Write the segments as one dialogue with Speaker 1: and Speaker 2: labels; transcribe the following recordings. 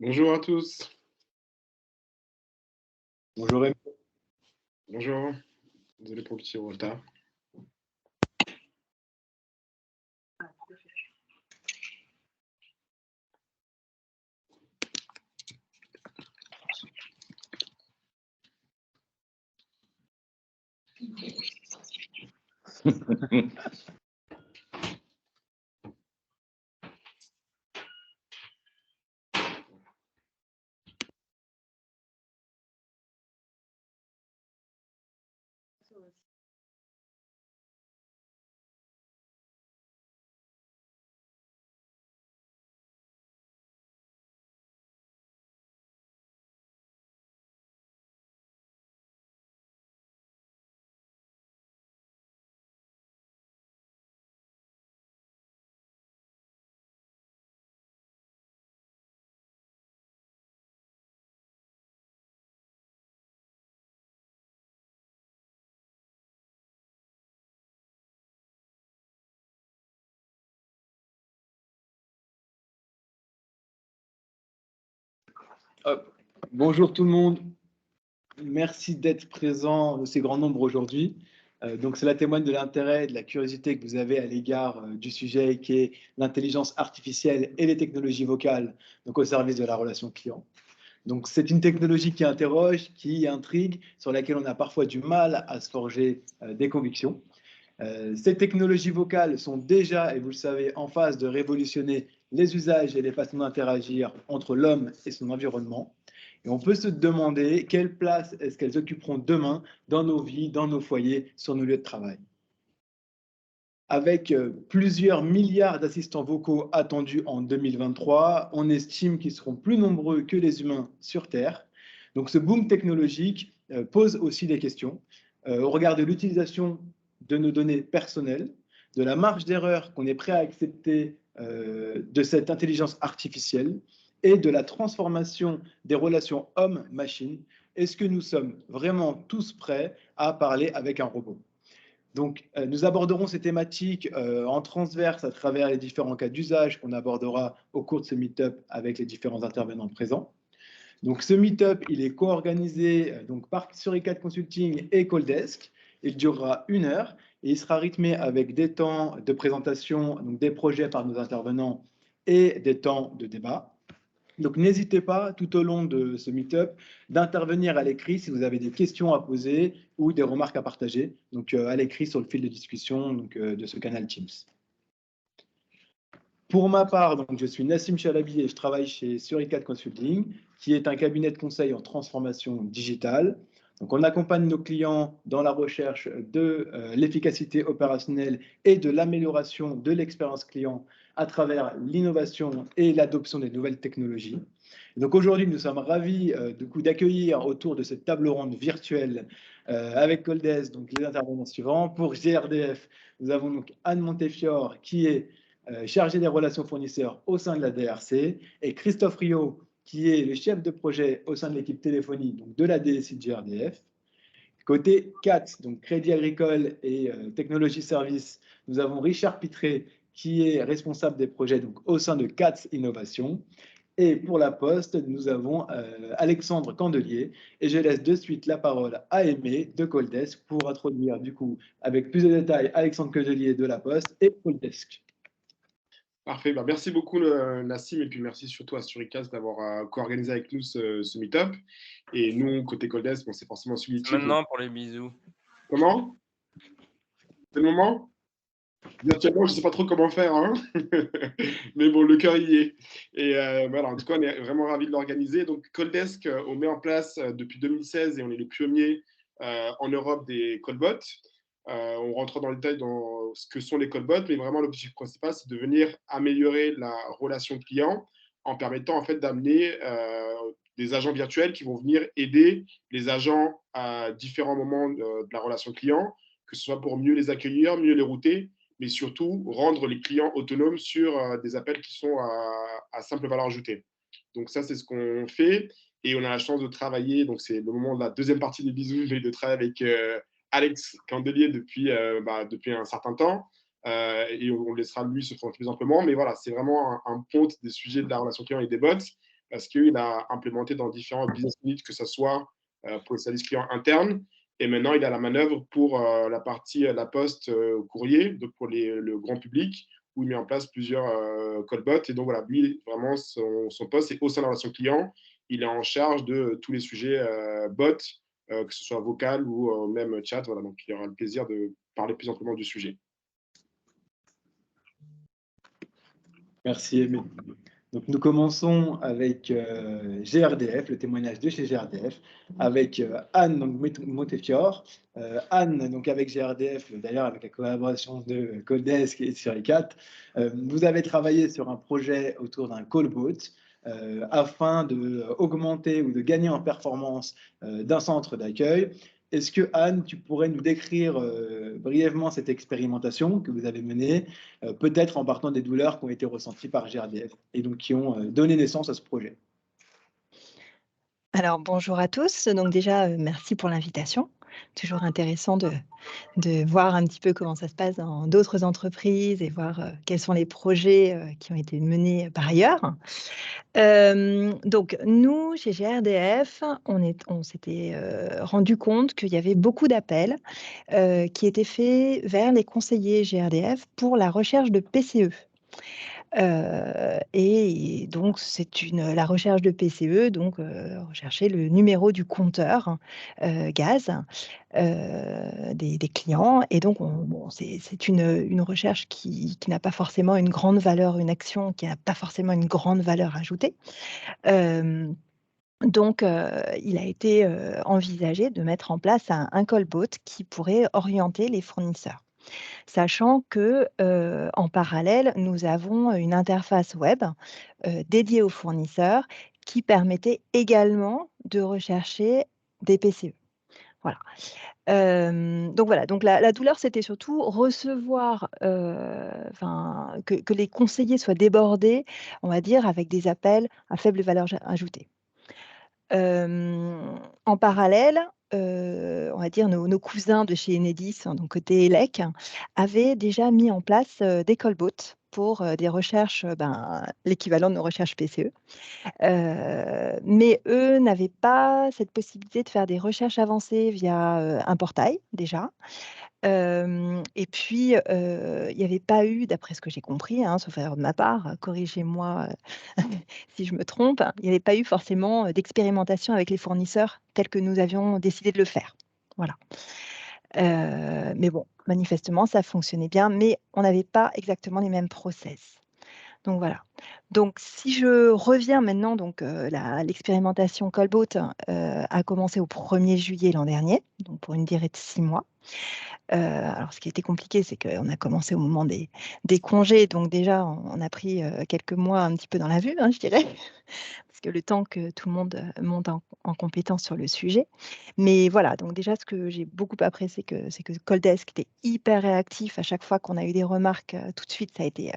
Speaker 1: Bonjour à tous.
Speaker 2: Bonjour Rémi.
Speaker 1: Bonjour. Désolé pour le petit retard.
Speaker 2: Bonjour tout le monde. Merci d'être présent de ces grands nombres aujourd'hui. Donc cela témoigne de l'intérêt et de la curiosité que vous avez à l'égard du sujet qui est l'intelligence artificielle et les technologies vocales donc au service de la relation client. Donc c'est une technologie qui interroge, qui intrigue, sur laquelle on a parfois du mal à se forger des convictions. Ces technologies vocales sont déjà, et vous le savez, en phase de révolutionner les usages et les façons d'interagir entre l'homme et son environnement. Et on peut se demander quelle place est-ce qu'elles occuperont demain dans nos vies, dans nos foyers, sur nos lieux de travail. Avec plusieurs milliards d'assistants vocaux attendus en 2023, on estime qu'ils seront plus nombreux que les humains sur Terre. Donc ce boom technologique pose aussi des questions au regard de l'utilisation de nos données personnelles, de la marge d'erreur qu'on est prêt à accepter de cette intelligence artificielle et de la transformation des relations homme-machine. Est-ce que nous sommes vraiment tous prêts à parler avec un robot ? Donc, nous aborderons ces thématiques en transverse à travers les différents cas d'usage qu'on abordera au cours de ce meet-up avec les différents intervenants présents. Donc, ce meet-up, il est co-organisé par Suricat Consulting et Codesk. Il durera 1 heure et il sera rythmé avec des temps de présentation donc des projets par nos intervenants et des temps de débat. Donc, n'hésitez pas, tout au long de ce meet-up, d'intervenir à l'écrit si vous avez des questions à poser ou des remarques à partager, donc à l'écrit sur le fil de discussion de ce canal Teams. Pour ma part, donc, je suis Nassim Chalabi et je travaille chez Suricat Consulting, qui est un cabinet de conseil en transformation digitale. Donc, on accompagne nos clients dans la recherche de l'efficacité opérationnelle et de l'amélioration de l'expérience client à travers l'innovation et l'adoption des nouvelles technologies. Donc aujourd'hui, nous sommes ravis d'accueillir autour de cette table ronde virtuelle avec Codesk donc les intervenants suivants. Pour GRDF, nous avons donc Anne Montefiore qui est chargée des relations fournisseurs au sein de la DRC et Christophe Rio qui est le chef de projet au sein de l'équipe téléphonie donc de la DSI de GRDF. Côté CAT, donc Crédit Agricole et Technologie Service, nous avons Richard Pitré qui est responsable des projets donc, au sein de CAT Innovation. Et pour la Poste, nous avons Alexandre Candelier. Et je laisse de suite la parole à Aimé de Codesk pour introduire du coup avec plus de détails Alexandre Candelier de la Poste et Codesk.
Speaker 1: Parfait. Merci beaucoup Nassim et puis merci surtout à Suricast d'avoir co-organisé avec nous ce meet-up. Et nous, côté Codesk, c'est forcément suivi.
Speaker 3: Maintenant pour les bisous.
Speaker 1: Comment? C'est le moment? Virtuellement, je ne sais pas trop comment faire, hein. Mais bon, le cœur y est. Et voilà, en tout cas, on est vraiment ravis de l'organiser. Donc, Codesk, on met en place depuis 2016 et on est les pionniers en Europe des callbots. On rentre dans le détail dans ce que sont les callbots, mais vraiment l'objectif principal, c'est de venir améliorer la relation client en permettant en fait d'amener des agents virtuels qui vont venir aider les agents à différents moments de la relation client, que ce soit pour mieux les accueillir, mieux les router, mais surtout rendre les clients autonomes sur des appels qui sont à simple valeur ajoutée. Donc ça, c'est ce qu'on fait. Et on a la chance de travailler, donc c'est le moment de la deuxième partie des bisous, mais de travailler avec Alex Candelier depuis un certain temps. Et on laissera lui se présenter plus amplement. Mais voilà, c'est vraiment un pont des sujets de la relation client et des bots. parce qu'il a implémenté dans différents business units, que ce soit pour le service client interne, et maintenant il a la manœuvre pour la partie la poste courrier, donc pour le grand public, où il met en place plusieurs callbots. Et donc voilà, lui, vraiment, son poste, c'est au sein de la relation client. Il est en charge de tous les sujets bots, que ce soit vocal ou même chat. Voilà, donc il aura le plaisir de parler plus amplement du sujet.
Speaker 2: Merci, Aimé. Donc, nous commençons avec GRDF, le témoignage de chez GRDF, avec Anne Montefiore. Anne, donc avec GRDF, d'ailleurs avec la collaboration de Codesk et sur ECAT, vous avez travaillé sur un projet autour d'un callbot afin d'augmenter ou de gagner en performance d'un centre d'accueil. Est-ce que, Anne, tu pourrais nous décrire brièvement cette expérimentation que vous avez menée, peut-être en partant des douleurs qui ont été ressenties par GRDF et donc qui ont donné naissance à ce projet?
Speaker 3: Alors, bonjour à tous. Donc déjà, merci pour l'invitation. Toujours intéressant de voir un petit peu comment ça se passe dans d'autres entreprises et voir quels sont les projets qui ont été menés par ailleurs. Donc nous, chez GRDF, on s'était rendu compte qu'il y avait beaucoup d'appels qui étaient faits vers les conseillers GRDF pour la recherche de PCE. Et donc la recherche de PCE, donc rechercher le numéro du compteur gaz des clients. Et donc c'est une recherche qui n'a pas forcément une grande valeur, une action qui n'a pas forcément une grande valeur ajoutée. Donc il a été envisagé de mettre en place un callbot qui pourrait orienter les fournisseurs. Sachant que, en parallèle, nous avons une interface web dédiée aux fournisseurs qui permettait également de rechercher des PCE. Voilà. Donc voilà, donc la douleur, c'était surtout recevoir, que les conseillers soient débordés, on va dire, avec des appels à faible valeur ajoutée. En parallèle, on va dire nos cousins de chez Enedis, hein, donc côté ELEC, avaient déjà mis en place, des callbots pour, des recherches, l'équivalent de nos recherches PCE. Mais eux n'avaient pas cette possibilité de faire des recherches avancées via, un portail déjà. Et puis, il n'y avait pas eu, d'après ce que j'ai compris, hein, sauf erreur de ma part, corrigez-moi, si je me trompe, il n'y avait pas eu forcément, d'expérimentation avec les fournisseurs tels que nous avions décidé de le faire. Voilà. Mais bon, manifestement, ça fonctionnait bien, mais on n'avait pas exactement les mêmes process. Donc voilà. Donc si je reviens maintenant, donc l'expérimentation Callbot a commencé au 1er juillet l'an dernier, donc pour une durée de 6 mois. Alors ce qui était compliqué, c'est qu'on a commencé au moment des congés, donc déjà on a pris quelques mois un petit peu dans la vue, hein, je dirais, parce que le temps que tout le monde monte en compétence sur le sujet. Mais voilà, donc déjà ce que j'ai beaucoup apprécié, c'est que Codesk était hyper réactif à chaque fois qu'on a eu des remarques, tout de suite ça a été,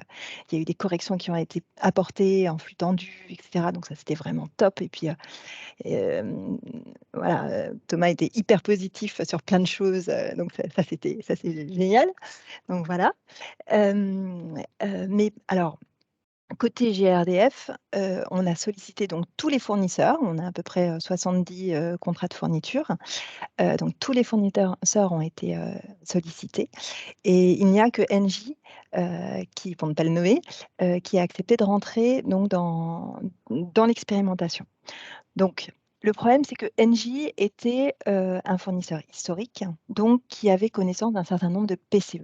Speaker 3: il y a eu des corrections qui ont été apportées en flux tendu, etc. Donc ça c'était vraiment top. Et puis voilà, Thomas était hyper positif sur plein de choses, donc ça c'est génial. Donc voilà. Mais alors, côté GRDF, on a sollicité donc tous les fournisseurs. On a à peu près 70 contrats de fourniture. Donc tous les fournisseurs ont été sollicités. Et il n'y a que Engie, qui, pour ne pas le nommer, qui a accepté de rentrer donc dans l'expérimentation. Donc, le problème, c'est que Engie était un fournisseur historique, donc qui avait connaissance d'un certain nombre de PCE.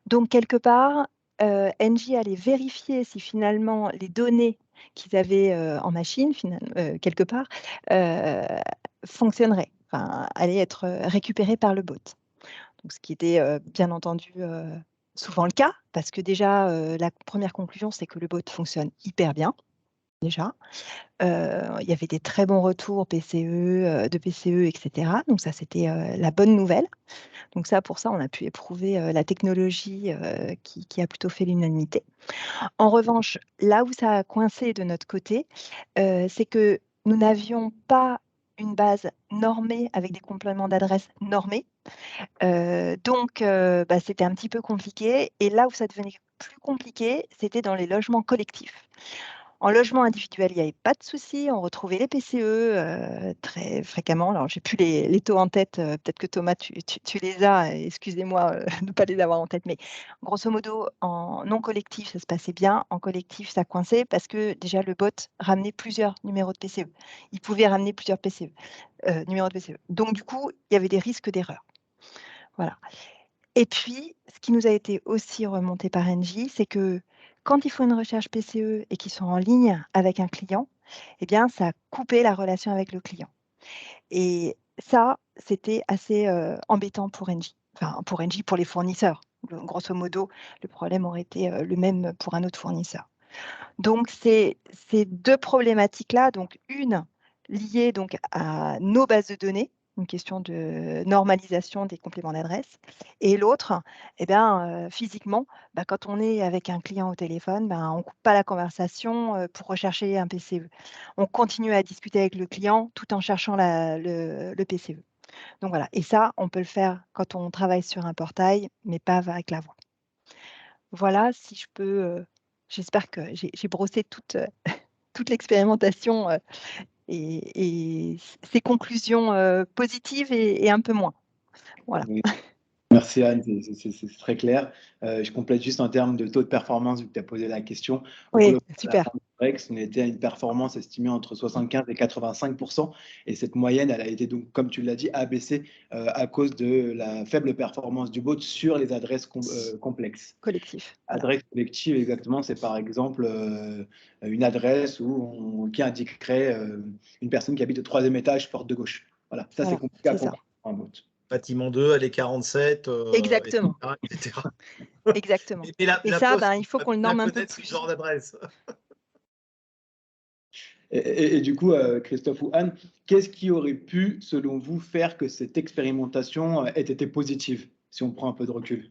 Speaker 3: Donc, quelque part, Engie allait vérifier si finalement les données qu'ils avaient en machine, quelque part, fonctionneraient, enfin, allaient être récupérées par le bot. Donc, ce qui était bien entendu souvent le cas, parce que déjà, la première conclusion, c'est que le bot fonctionne hyper bien, déjà. Il y avait des très bons retours PCE, de PCE, etc. Donc ça, c'était la bonne nouvelle. Donc ça, pour ça, on a pu éprouver la technologie qui a plutôt fait l'unanimité. En revanche, là où ça a coincé de notre côté, c'est que nous n'avions pas une base normée avec des compléments d'adresse normés. Donc c'était un petit peu compliqué. Et là où ça devenait plus compliqué, c'était dans les logements collectifs. En logement individuel, il n'y avait pas de souci. On retrouvait les PCE très fréquemment. Alors, j'ai plus les taux en tête. Peut-être que Thomas, tu les as. Excusez-moi de ne pas les avoir en tête. Mais grosso modo, en non collectif, ça se passait bien. En collectif, ça coinçait parce que déjà, le bot ramenait plusieurs numéros de PCE. Il pouvait ramener plusieurs numéros de PCE. Donc, du coup, il y avait des risques d'erreur. Voilà. Et puis, ce qui nous a été aussi remonté par Engie, c'est que quand ils font une recherche PCE et qu'ils sont en ligne avec un client, eh bien, ça a coupé la relation avec le client. Et ça, c'était assez embêtant pour Engie. Enfin, pour Engie, pour les fournisseurs. Grosso modo, le problème aurait été le même pour un autre fournisseur. Donc, ces deux problématiques-là, donc une liée donc à nos bases de données, une question de normalisation des compléments d'adresse, et l'autre, eh bien, physiquement, quand on est avec un client au téléphone, on ne coupe pas la conversation pour rechercher un PCE. On continue à discuter avec le client tout en cherchant le PCE. Donc voilà, et ça, on peut le faire quand on travaille sur un portail, mais pas avec la voix. Voilà, si je peux, j'espère que j'ai brossé toute l'expérimentation et ses conclusions positives et un peu moins. Voilà.
Speaker 2: Oui. Merci Anne, c'est très clair. Je complète juste en termes de taux de performance, vu que tu as posé la question. Au
Speaker 3: Oui,
Speaker 2: global, à la
Speaker 3: super.
Speaker 2: fin du Rex, on était à une performance estimée entre 75 et 85%. Et cette moyenne, elle a été donc, comme tu l'as dit, abaissée à cause de la faible performance du bot sur les adresses complexes.
Speaker 3: Collectif. Voilà.
Speaker 2: Adresse collective, exactement, c'est par exemple une adresse qui indiquerait une personne qui habite au 3e étage, porte de gauche. Voilà, ça c'est compliqué à comprendre pour un bot.
Speaker 4: Bâtiment 2, allée 47,
Speaker 3: Exactement.
Speaker 4: etc.
Speaker 3: Exactement.
Speaker 4: Et
Speaker 3: ça,
Speaker 4: Poste,
Speaker 3: il faut qu'on le norme un peu
Speaker 4: connaître ce
Speaker 3: plus.
Speaker 4: genre d'adresse.
Speaker 2: Et du coup, Christophe ou Anne, qu'est-ce qui aurait pu, selon vous, faire que cette expérimentation ait été positive, si on prend un peu de recul?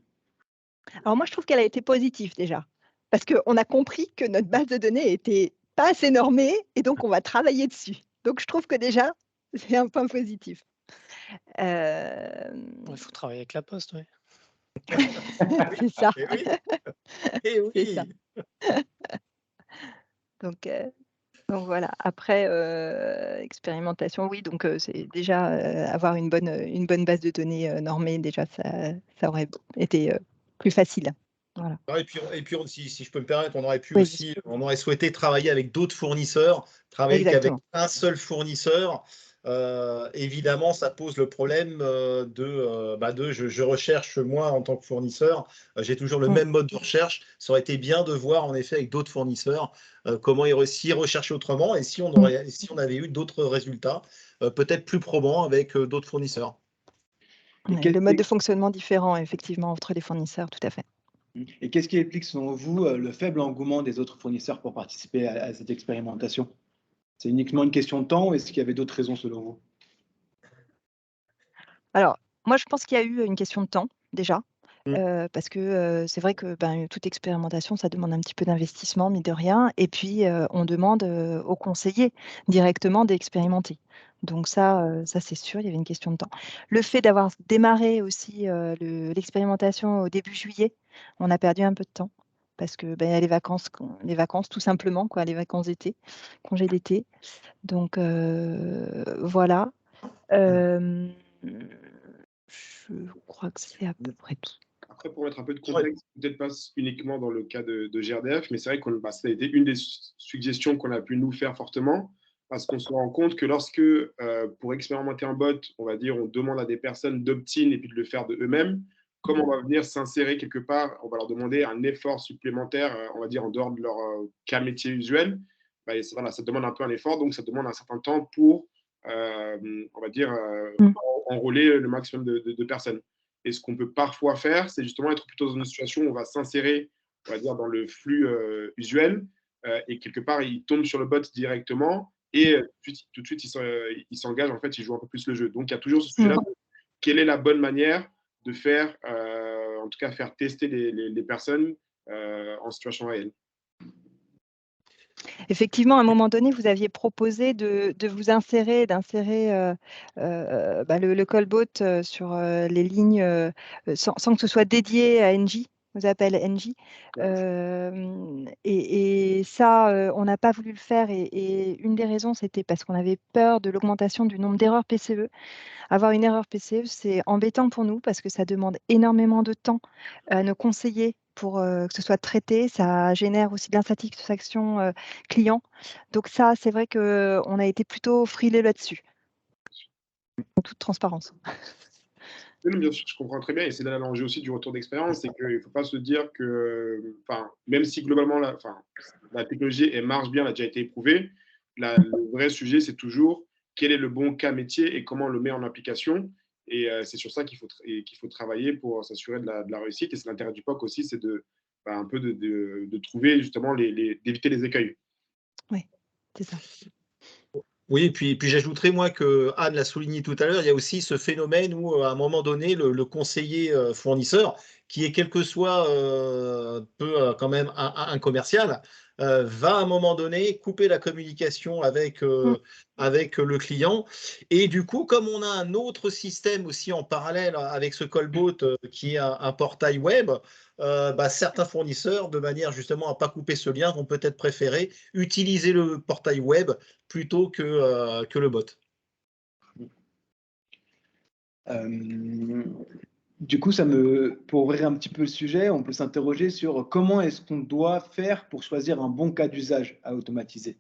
Speaker 3: Alors moi, je trouve qu'elle a été positive déjà, parce qu'on a compris que notre base de données était pas assez normée et donc on va travailler dessus. Donc je trouve que déjà, c'est un point positif.
Speaker 5: Il faut travailler avec la Poste, oui.
Speaker 3: C'est ça.
Speaker 4: Et oui. Et oui.
Speaker 3: C'est ça. Donc voilà. Après, expérimentation, oui, donc c'est déjà avoir une bonne base de données normée, déjà, ça aurait été plus facile. Voilà.
Speaker 4: Et puis si je peux me permettre, on aurait pu
Speaker 3: Oui,
Speaker 4: aussi, on aurait souhaité travailler avec d'autres fournisseurs, travailler qu'avec
Speaker 3: exactement.
Speaker 4: un seul fournisseur. Évidemment, ça pose le problème je recherche moi en tant que fournisseur, j'ai toujours le même mode de recherche. Ça aurait été bien de voir en effet avec d'autres fournisseurs comment ils recherchaient autrement et si on avait eu d'autres résultats, peut-être plus probants avec d'autres fournisseurs.
Speaker 3: Le mode de fonctionnement différent, effectivement, entre les fournisseurs, tout à fait.
Speaker 2: Et qu'est-ce qui explique, selon vous, le faible engouement des autres fournisseurs pour participer à cette expérimentation? C'est uniquement une question de temps ou est-ce qu'il y avait d'autres raisons, selon vous?
Speaker 3: Alors, moi, je pense qu'il y a eu une question de temps, déjà, parce que c'est vrai que toute expérimentation, ça demande un petit peu d'investissement, mine de rien. Et puis, on demande aux conseillers directement d'expérimenter. Donc ça, c'est sûr, il y avait une question de temps. Le fait d'avoir démarré aussi l'expérimentation au début juillet, on a perdu un peu de temps parce que il y a les vacances tout simplement, quoi, les vacances d'été, congés d'été. Donc voilà. Je crois que c'est à peu près tout.
Speaker 1: Après, pour mettre un peu de contexte, peut-être pas uniquement dans le cas de GRDF, mais c'est vrai que ça a été une des suggestions qu'on a pu nous faire fortement, parce qu'on se rend compte que lorsque, pour expérimenter un bot, on va dire, on demande à des personnes d'opt-in et puis de le faire de eux-mêmes, comme on va venir s'insérer quelque part, on va leur demander un effort supplémentaire, on va dire, en dehors de leur cas métier usuel, ça demande un peu un effort, donc ça demande un certain temps pour, on va dire, enrôler le maximum de personnes. Et ce qu'on peut parfois faire, c'est justement être plutôt dans une situation où on va s'insérer, on va dire, dans le flux usuel et quelque part, il tombe sur le bot directement et tout de suite il s'engage, en fait, il joue un peu plus le jeu. Donc, il y a toujours ce sujet-là. Quelle est la bonne manière de faire, en tout cas, faire tester les personnes en situation réelle?
Speaker 3: Effectivement, à un moment donné, vous aviez proposé de vous d'insérer le callbot sur les lignes sans que ce soit dédié à Engie, aux appels Engie. Et Et ça, on n'a pas voulu le faire. Et une des raisons, c'était parce qu'on avait peur de l'augmentation du nombre d'erreurs PCE. Avoir une erreur PCE, c'est embêtant pour nous parce que ça demande énormément de temps à nos conseillers pour que ce soit traité. Ça génère aussi de l'insatisfaction client. Donc ça, c'est vrai qu'on a été plutôt frileux là-dessus, en toute transparence.
Speaker 1: Oui, non, bien sûr, je comprends très bien, et c'est là l'enjeu aussi du retour d'expérience, c'est qu'il ne faut pas se dire que, même si globalement la technologie elle marche bien, elle a déjà été éprouvée, le vrai sujet c'est toujours quel est le bon cas métier et comment on le met en application. Et c'est sur ça qu'il faut travailler pour s'assurer de la réussite. Et c'est l'intérêt du POC aussi, c'est un peu de trouver justement d'éviter les écueils.
Speaker 3: Oui, c'est ça.
Speaker 4: Oui, et puis j'ajouterais, moi, que Anne l'a souligné tout à l'heure, il y a aussi ce phénomène où, à un moment donné, le conseiller fournisseur, qui est quel que soit quand même un commercial, va à un moment donné couper la communication avec le client. Et du coup, comme on a un autre système aussi en parallèle avec ce Callbot qui est un portail web, certains fournisseurs, de manière justement à ne pas couper ce lien, vont peut-être préférer utiliser le portail web plutôt que le bot.
Speaker 2: Du coup, pour ouvrir un petit peu le sujet, on peut s'interroger sur comment est-ce qu'on doit faire pour choisir un bon cas d'usage à automatiser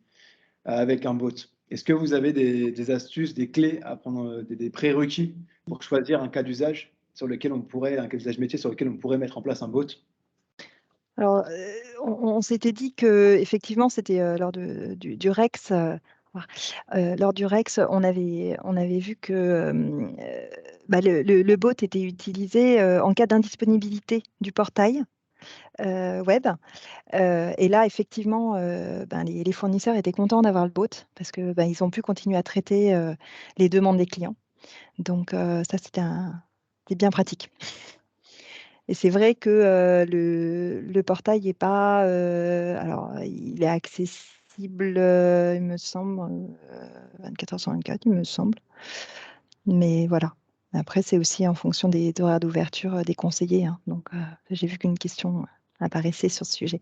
Speaker 2: avec un bot. Est-ce que vous avez des astuces, des clés à prendre, des prérequis pour choisir un cas d'usage un cas d'usage métier sur lequel on pourrait mettre en place un bot?
Speaker 3: Alors, on s'était dit que effectivement, c'était lors du Rex. Lors du Rex, on avait vu que le bot était utilisé en cas d'indisponibilité du portail web. Et là, effectivement, les fournisseurs étaient contents d'avoir le bot parce que ils ont pu continuer à traiter les demandes des clients. Donc, ça, c'était bien pratique. Et c'est vrai que le portail n'est pas. Alors, il est accessible, il me semble, 24 heures sur 24, il me semble. Mais voilà. Après, c'est aussi en fonction des horaires d'ouverture des conseillers, hein. Donc, j'ai vu qu'une question apparaissait sur ce sujet.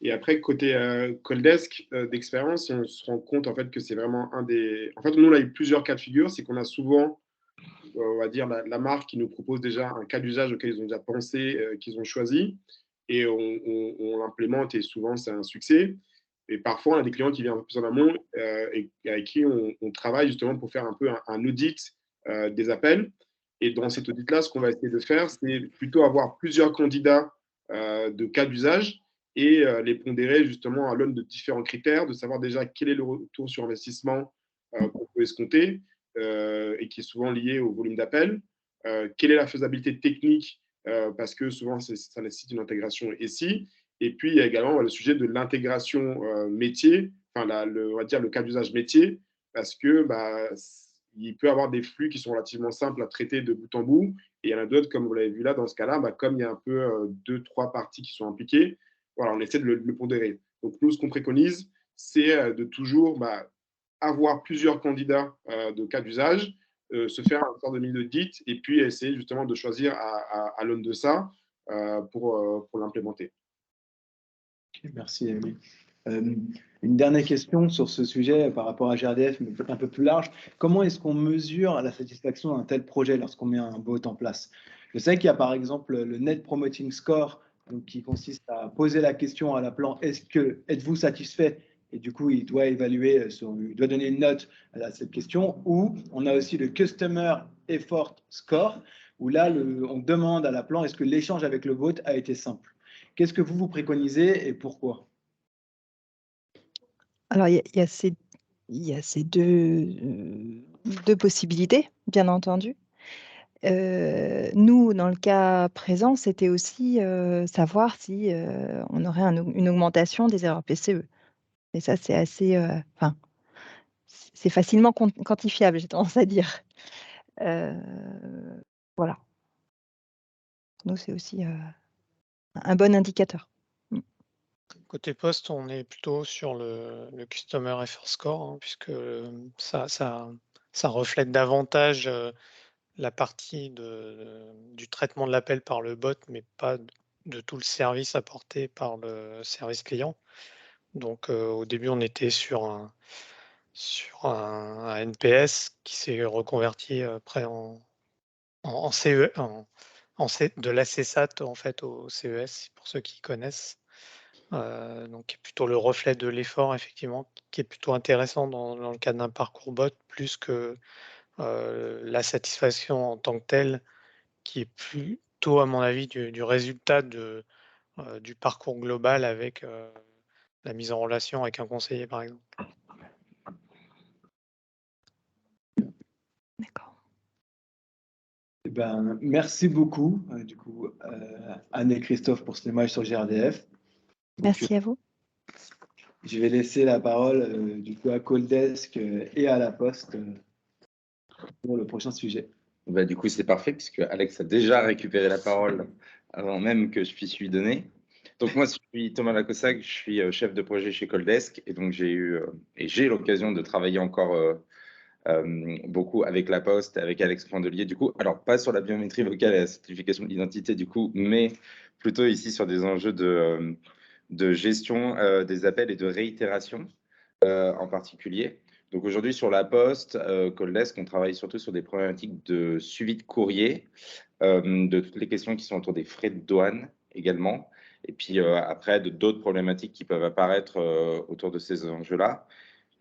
Speaker 1: Et après, côté Codesk d'expérience, on se rend compte en fait que c'est vraiment un des. En fait, nous, on a eu plusieurs cas de figure. C'est qu'on a souvent, on va dire, la marque qui nous propose déjà un cas d'usage auquel ils ont déjà pensé, qu'ils ont choisi, et on l'implémente, et souvent, c'est un succès. Et parfois, on a des clients qui viennent un peu plus en amont et avec qui on travaille justement pour faire un peu un audit des appels. Et dans cet audit-là, ce qu'on va essayer de faire, c'est plutôt avoir plusieurs candidats de cas d'usage et les pondérer justement à l'aune de différents critères, de savoir déjà quel est le retour sur investissement qu'on peut escompter et qui est souvent lié au volume d'appels, quelle est la faisabilité technique parce que souvent ça nécessite une intégration SI, et puis il y a également le sujet de l'intégration métier, on va dire le cas d'usage métier, parce que il peut y avoir des flux qui sont relativement simples à traiter de bout en bout, et il y en a d'autres, comme vous l'avez vu là, dans ce cas-là, comme il y a un peu 2-3 parties qui sont impliquées, voilà, on essaie de le pondérer. Donc nous, ce qu'on préconise, c'est de toujours avoir plusieurs candidats de cas d'usage, se faire un sort de mini audit, et puis essayer justement de choisir à l'aune de ça pour l'implémenter.
Speaker 2: Okay, merci, Émilie. Une dernière question sur ce sujet par rapport à GRDF, mais peut-être un peu plus large. Comment est-ce qu'on mesure la satisfaction d'un tel projet lorsqu'on met un bot en place? Je sais qu'il y a par exemple le Net Promoting Score, donc, qui consiste à poser la question à l'appelant êtes-vous satisfait? Et du coup, il doit évaluer, il doit donner une note à cette question. Ou on a aussi le Customer Effort Score, où là, on demande à l'appelant est-ce que l'échange avec le bot a été simple? Qu'est-ce que vous préconisez et pourquoi?
Speaker 3: Alors, il y a ces deux possibilités, bien entendu. Nous, dans le cas présent, c'était aussi savoir si on aurait une augmentation des erreurs PCE. Et ça, c'est assez, c'est facilement quantifiable, j'ai tendance à dire. Voilà. Nous, c'est aussi un bon indicateur.
Speaker 5: Côté poste, on est plutôt sur le Customer Effort Score, hein, puisque ça reflète davantage la partie du traitement de l'appel par le bot, mais pas de tout le service apporté par le service client. Donc, au début, on était sur un NPS qui s'est reconverti après en CE, de l'ACSAT en fait au CES, pour ceux qui connaissent. Donc, qui est plutôt le reflet de l'effort, effectivement, qui est plutôt intéressant dans le cadre d'un parcours bot, plus que la satisfaction en tant que telle, qui est plutôt, à mon avis, du résultat du parcours global avec la mise en relation avec un conseiller, par exemple.
Speaker 3: D'accord.
Speaker 2: Eh ben, merci beaucoup, Anne et Christophe, pour cette image sur GRDF.
Speaker 3: Merci à vous.
Speaker 2: Je vais laisser la parole à Codesk et à La Poste pour le prochain sujet.
Speaker 6: Bah, du coup, c'est parfait puisque Alex a déjà récupéré la parole avant même que je puisse lui donner. Donc moi, je suis Thomas Lacossac, je suis chef de projet chez Codesk et donc j'ai l'occasion de travailler encore beaucoup avec La Poste, avec Alex Prandelier. Du coup, alors pas sur la biométrie vocale et la certification de l'identité du coup, mais plutôt ici sur des enjeux de gestion des appels et de réitération en particulier. Donc aujourd'hui sur La Poste, Codesk, on travaille surtout sur des problématiques de suivi de courrier, de toutes les questions qui sont autour des frais de douane également, et puis après d'autres problématiques qui peuvent apparaître autour de ces enjeux-là.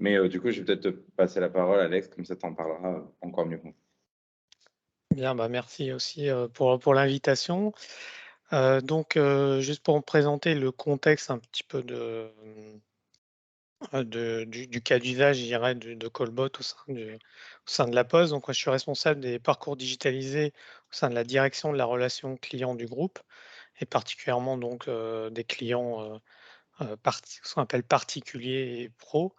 Speaker 6: Mais du coup, je vais peut-être te passer la parole, Alex, comme ça tu en parleras encore mieux que moi.
Speaker 5: Bien, bah, merci aussi pour l'invitation. Donc, juste pour me présenter le contexte un petit peu du cas d'usage, je dirais, de Callbot au sein de La Poste. Donc, moi, je suis responsable des parcours digitalisés au sein de la direction de la relation client du groupe, et particulièrement donc des clients ce qu'on appelle particuliers et pros.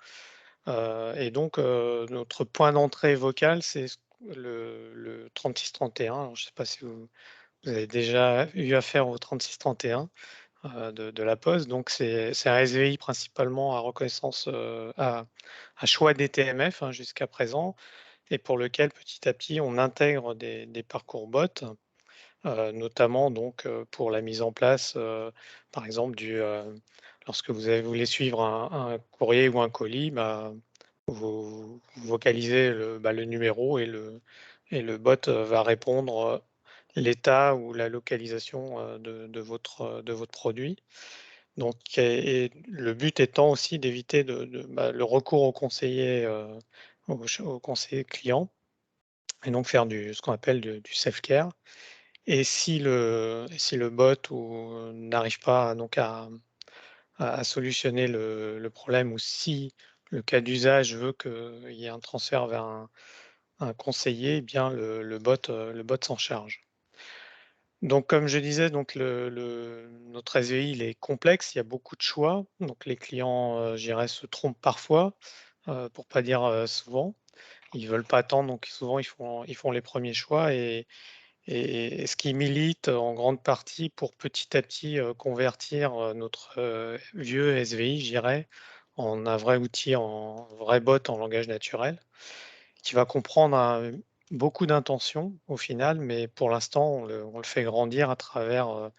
Speaker 5: Et donc, notre point d'entrée vocal, c'est le 3631. Alors, je ne sais pas si vous avez déjà eu affaire au 3631 de La Poste. Donc, c'est un SVI principalement à reconnaissance, à choix des TMF jusqu'à présent, et pour lequel petit à petit on intègre des parcours bots, notamment donc pour la mise en place, par exemple, lorsque vous voulez suivre un courrier ou un colis, bah, vous vocalisez le numéro et le bot va répondre l'état ou la localisation de votre produit. Donc, et le but étant aussi d'éviter le recours au conseiller, au conseiller client, et donc faire ce qu'on appelle du self-care. Et si le bot n'arrive pas donc à solutionner le problème, ou si le cas d'usage veut qu'il y ait un transfert vers un conseiller, eh bien le bot s'en charge. Donc, comme je disais, donc notre SVI il est complexe, il y a beaucoup de choix. Donc, les clients, je dirais, se trompent parfois, pour pas dire souvent. Ils veulent pas attendre, donc souvent ils font les premiers choix, et ce qui milite en grande partie pour petit à petit convertir notre vieux SVI, je dirais, en un vrai outil, en vrai bot en langage naturel, qui va comprendre beaucoup d'intentions au final, mais pour l'instant, on le fait grandir à travers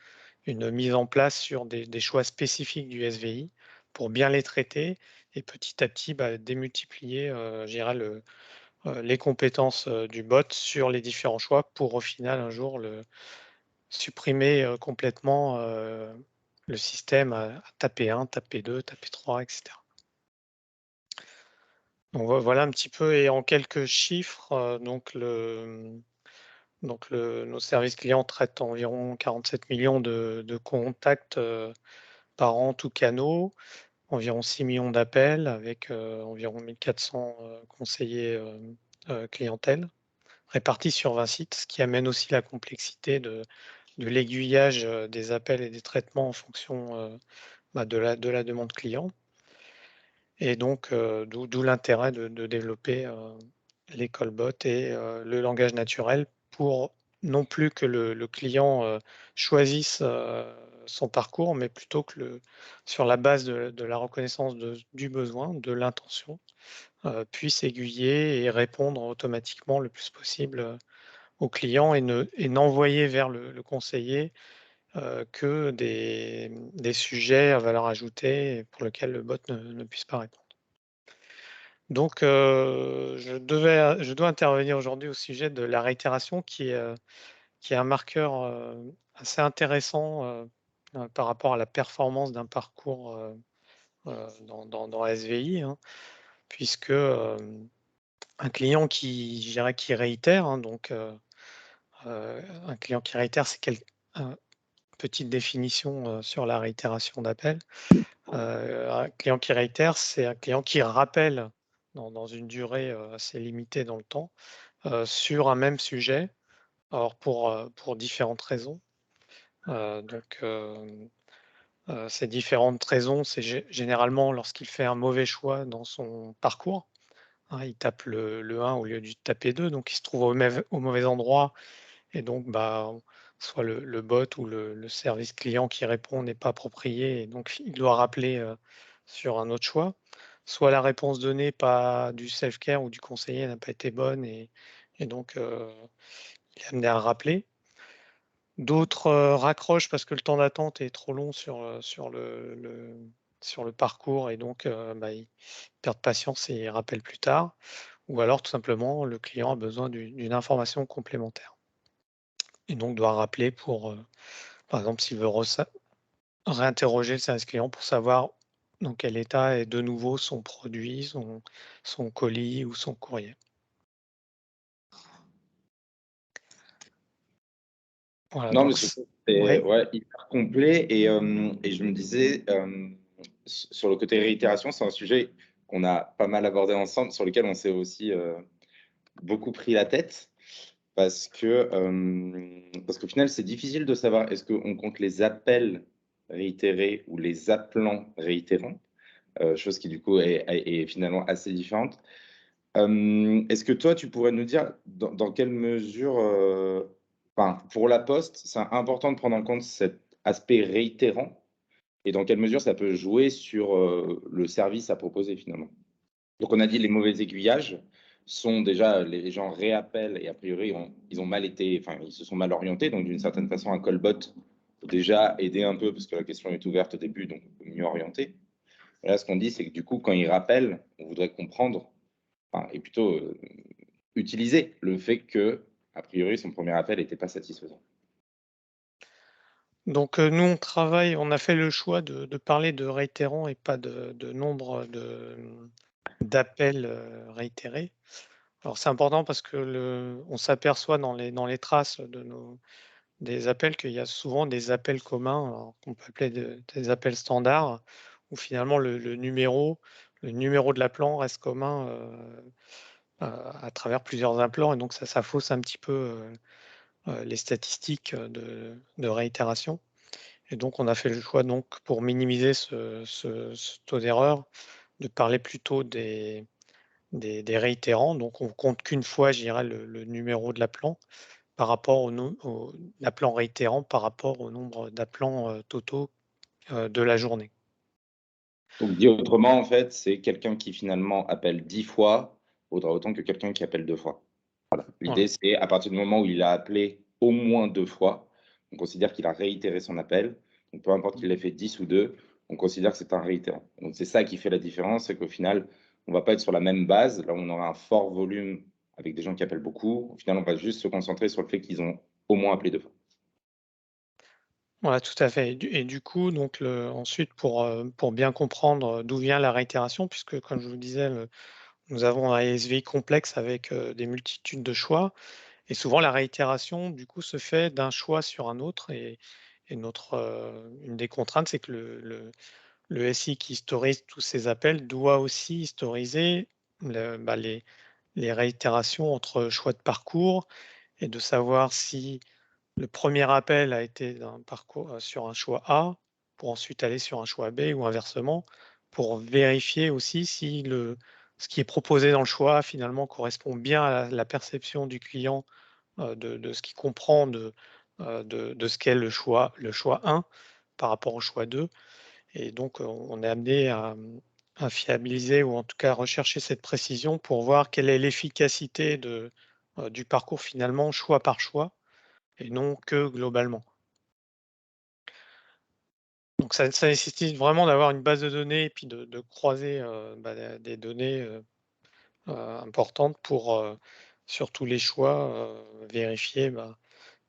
Speaker 5: une mise en place sur des choix spécifiques du SVI pour bien les traiter, et petit à petit démultiplier, je dirais, les compétences du bot sur les différents choix pour au final un jour supprimer complètement le système à taper 1, taper 2, taper 3, etc. Donc voilà un petit peu, et en quelques chiffres, nos services clients traitent environ 47 millions de contacts par an, tous canaux, environ 6 millions d'appels avec environ 1400 conseillers clientèle répartis sur 20 sites, ce qui amène aussi la complexité de l'aiguillage des appels et des traitements en fonction de la demande client. Et donc, d'où l'intérêt de développer les callbots et le langage naturel, pour non plus que le client choisisse son parcours, mais plutôt que sur la base de la reconnaissance du besoin, de l'intention, puisse aiguiller et répondre automatiquement le plus possible au client, et n'envoyer vers le conseiller que des sujets à valeur ajoutée pour lesquels le bot ne puisse pas répondre. Donc, je dois intervenir aujourd'hui au sujet de la réitération qui est un marqueur assez intéressant par rapport à la performance d'un parcours dans SVI, hein, puisque un client je dirais, qui réitère, hein, donc un client qui réitère, c'est petite définition sur la réitération d'appel. Un client qui réitère, c'est un client qui rappelle dans une durée assez limitée dans le temps sur un même sujet, alors pour différentes raisons. Donc, ces différentes raisons, c'est généralement lorsqu'il fait un mauvais choix dans son parcours. Hein, il tape le 1 au lieu de taper 2, donc il se trouve au mauvais endroit, et donc bah, soit le bot ou le service client qui répond n'est pas approprié, et donc il doit rappeler sur un autre choix. Soit la réponse donnée pas du self-care ou du conseiller n'a pas été bonne, et donc il est amené à rappeler. D'autres raccrochent parce que le temps d'attente est trop long sur le parcours, et donc bah, ils perdent patience et ils rappellent plus tard. Ou alors tout simplement le client a besoin d'une information complémentaire et donc doit rappeler pour, par exemple, s'il veut réinterroger le service client pour savoir dans quel état est de nouveau son produit, son colis ou son courrier. Voilà,
Speaker 6: Non, mais
Speaker 5: donc
Speaker 6: c'est
Speaker 5: oui.
Speaker 6: ouais, hyper complet. Et je me disais, sur le côté réitération, c'est un sujet qu'on a pas mal abordé ensemble, sur lequel on s'est aussi beaucoup pris la tête. Parce qu'au final, c'est difficile de savoir est-ce qu'on compte les appels réitérés ou les appelants réitérants, chose qui du coup est finalement assez différente. Est-ce que toi, tu pourrais nous dire dans quelle mesure, enfin, pour la Poste, c'est important de prendre en compte cet aspect réitérant et dans quelle mesure ça peut jouer sur le service à proposer finalement? Donc on a dit les mauvais aiguillages sont déjà les gens réappellent et a priori ils ont mal été, enfin ils se sont mal orientés, donc d'une certaine façon un callbot peut déjà aider un peu parce que la question est ouverte au début, donc on peut mieux orienter. Et là ce qu'on dit c'est que du coup quand ils rappellent, on voudrait comprendre, enfin, et plutôt utiliser le fait que a priori son premier appel n'était pas satisfaisant.
Speaker 5: Donc nous on a fait le choix de parler de réitérants et pas de nombre d'appels réitérés. Alors c'est important parce que on s'aperçoit dans les traces des appels qu'il y a souvent des appels communs, alors qu'on peut appeler des appels standards, où finalement le numéro de l'appelant reste commun à travers plusieurs appelants, et donc ça fausse un petit peu les statistiques de réitération. Et donc on a fait le choix, donc, pour minimiser ce taux d'erreur, de parler plutôt des réitérants. Donc on compte qu'une fois, je dirais, le numéro de l'appelant par rapport au l'appelant réitérant par rapport au nombre d'appelants totaux de la journée.
Speaker 6: Donc dit autrement en fait, c'est quelqu'un qui finalement appelle 10 fois vaudra autant que quelqu'un qui appelle 2 fois.
Speaker 5: Voilà.
Speaker 6: L'idée c'est à partir du moment où il a appelé au moins 2 fois, on considère qu'il a réitéré son appel. Donc peu importe qu'il l'ait fait 10 ou 2, on considère que c'est un réitérant. Donc c'est ça qui fait la différence, c'est qu'au final, on va pas être sur la même base. Là, on aura un fort volume avec des gens qui appellent beaucoup. Au final, on va juste se concentrer sur le fait qu'ils ont au moins appelé 2 fois.
Speaker 5: Voilà, tout à fait. Et du coup, donc ensuite, pour bien comprendre d'où vient la réitération, puisque comme je vous disais, nous avons un SVI complexe avec des multitudes de choix, et souvent la réitération, du coup, se fait d'un choix sur un autre. Et une des contraintes, c'est que le SI qui historise tous ces appels doit aussi historiser les réitérations entre choix de parcours, et de savoir si le premier appel a été d'un parcours sur un choix A, pour ensuite aller sur un choix B, ou inversement, pour vérifier aussi si ce qui est proposé dans le choix finalement correspond bien à la perception du client de ce qu'il comprend de ce qu'est le choix 1 par rapport au choix 2. Et donc on est amené à fiabiliser, ou en tout cas à rechercher cette précision pour voir quelle est l'efficacité du parcours finalement choix par choix, et non que globalement. Donc ça nécessite vraiment d'avoir une base de données et puis de croiser des données importantes pour, sur tous les choix, vérifier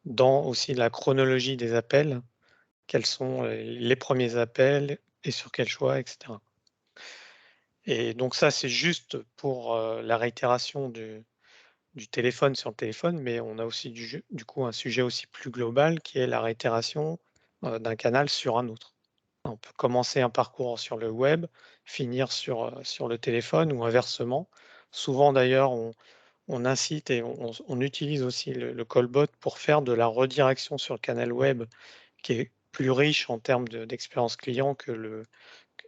Speaker 5: dans aussi la chronologie des appels, quels sont les premiers appels et sur quel choix, etc. Et donc ça, c'est juste pour la réitération du téléphone sur le téléphone, mais on a aussi du coup un sujet aussi plus global qui est la réitération d'un canal sur un autre. On peut commencer un parcours sur le web, finir sur le téléphone ou inversement. Souvent d'ailleurs, on incite et on utilise aussi le callbot pour faire de la redirection sur le canal web qui est plus riche en termes d'expérience client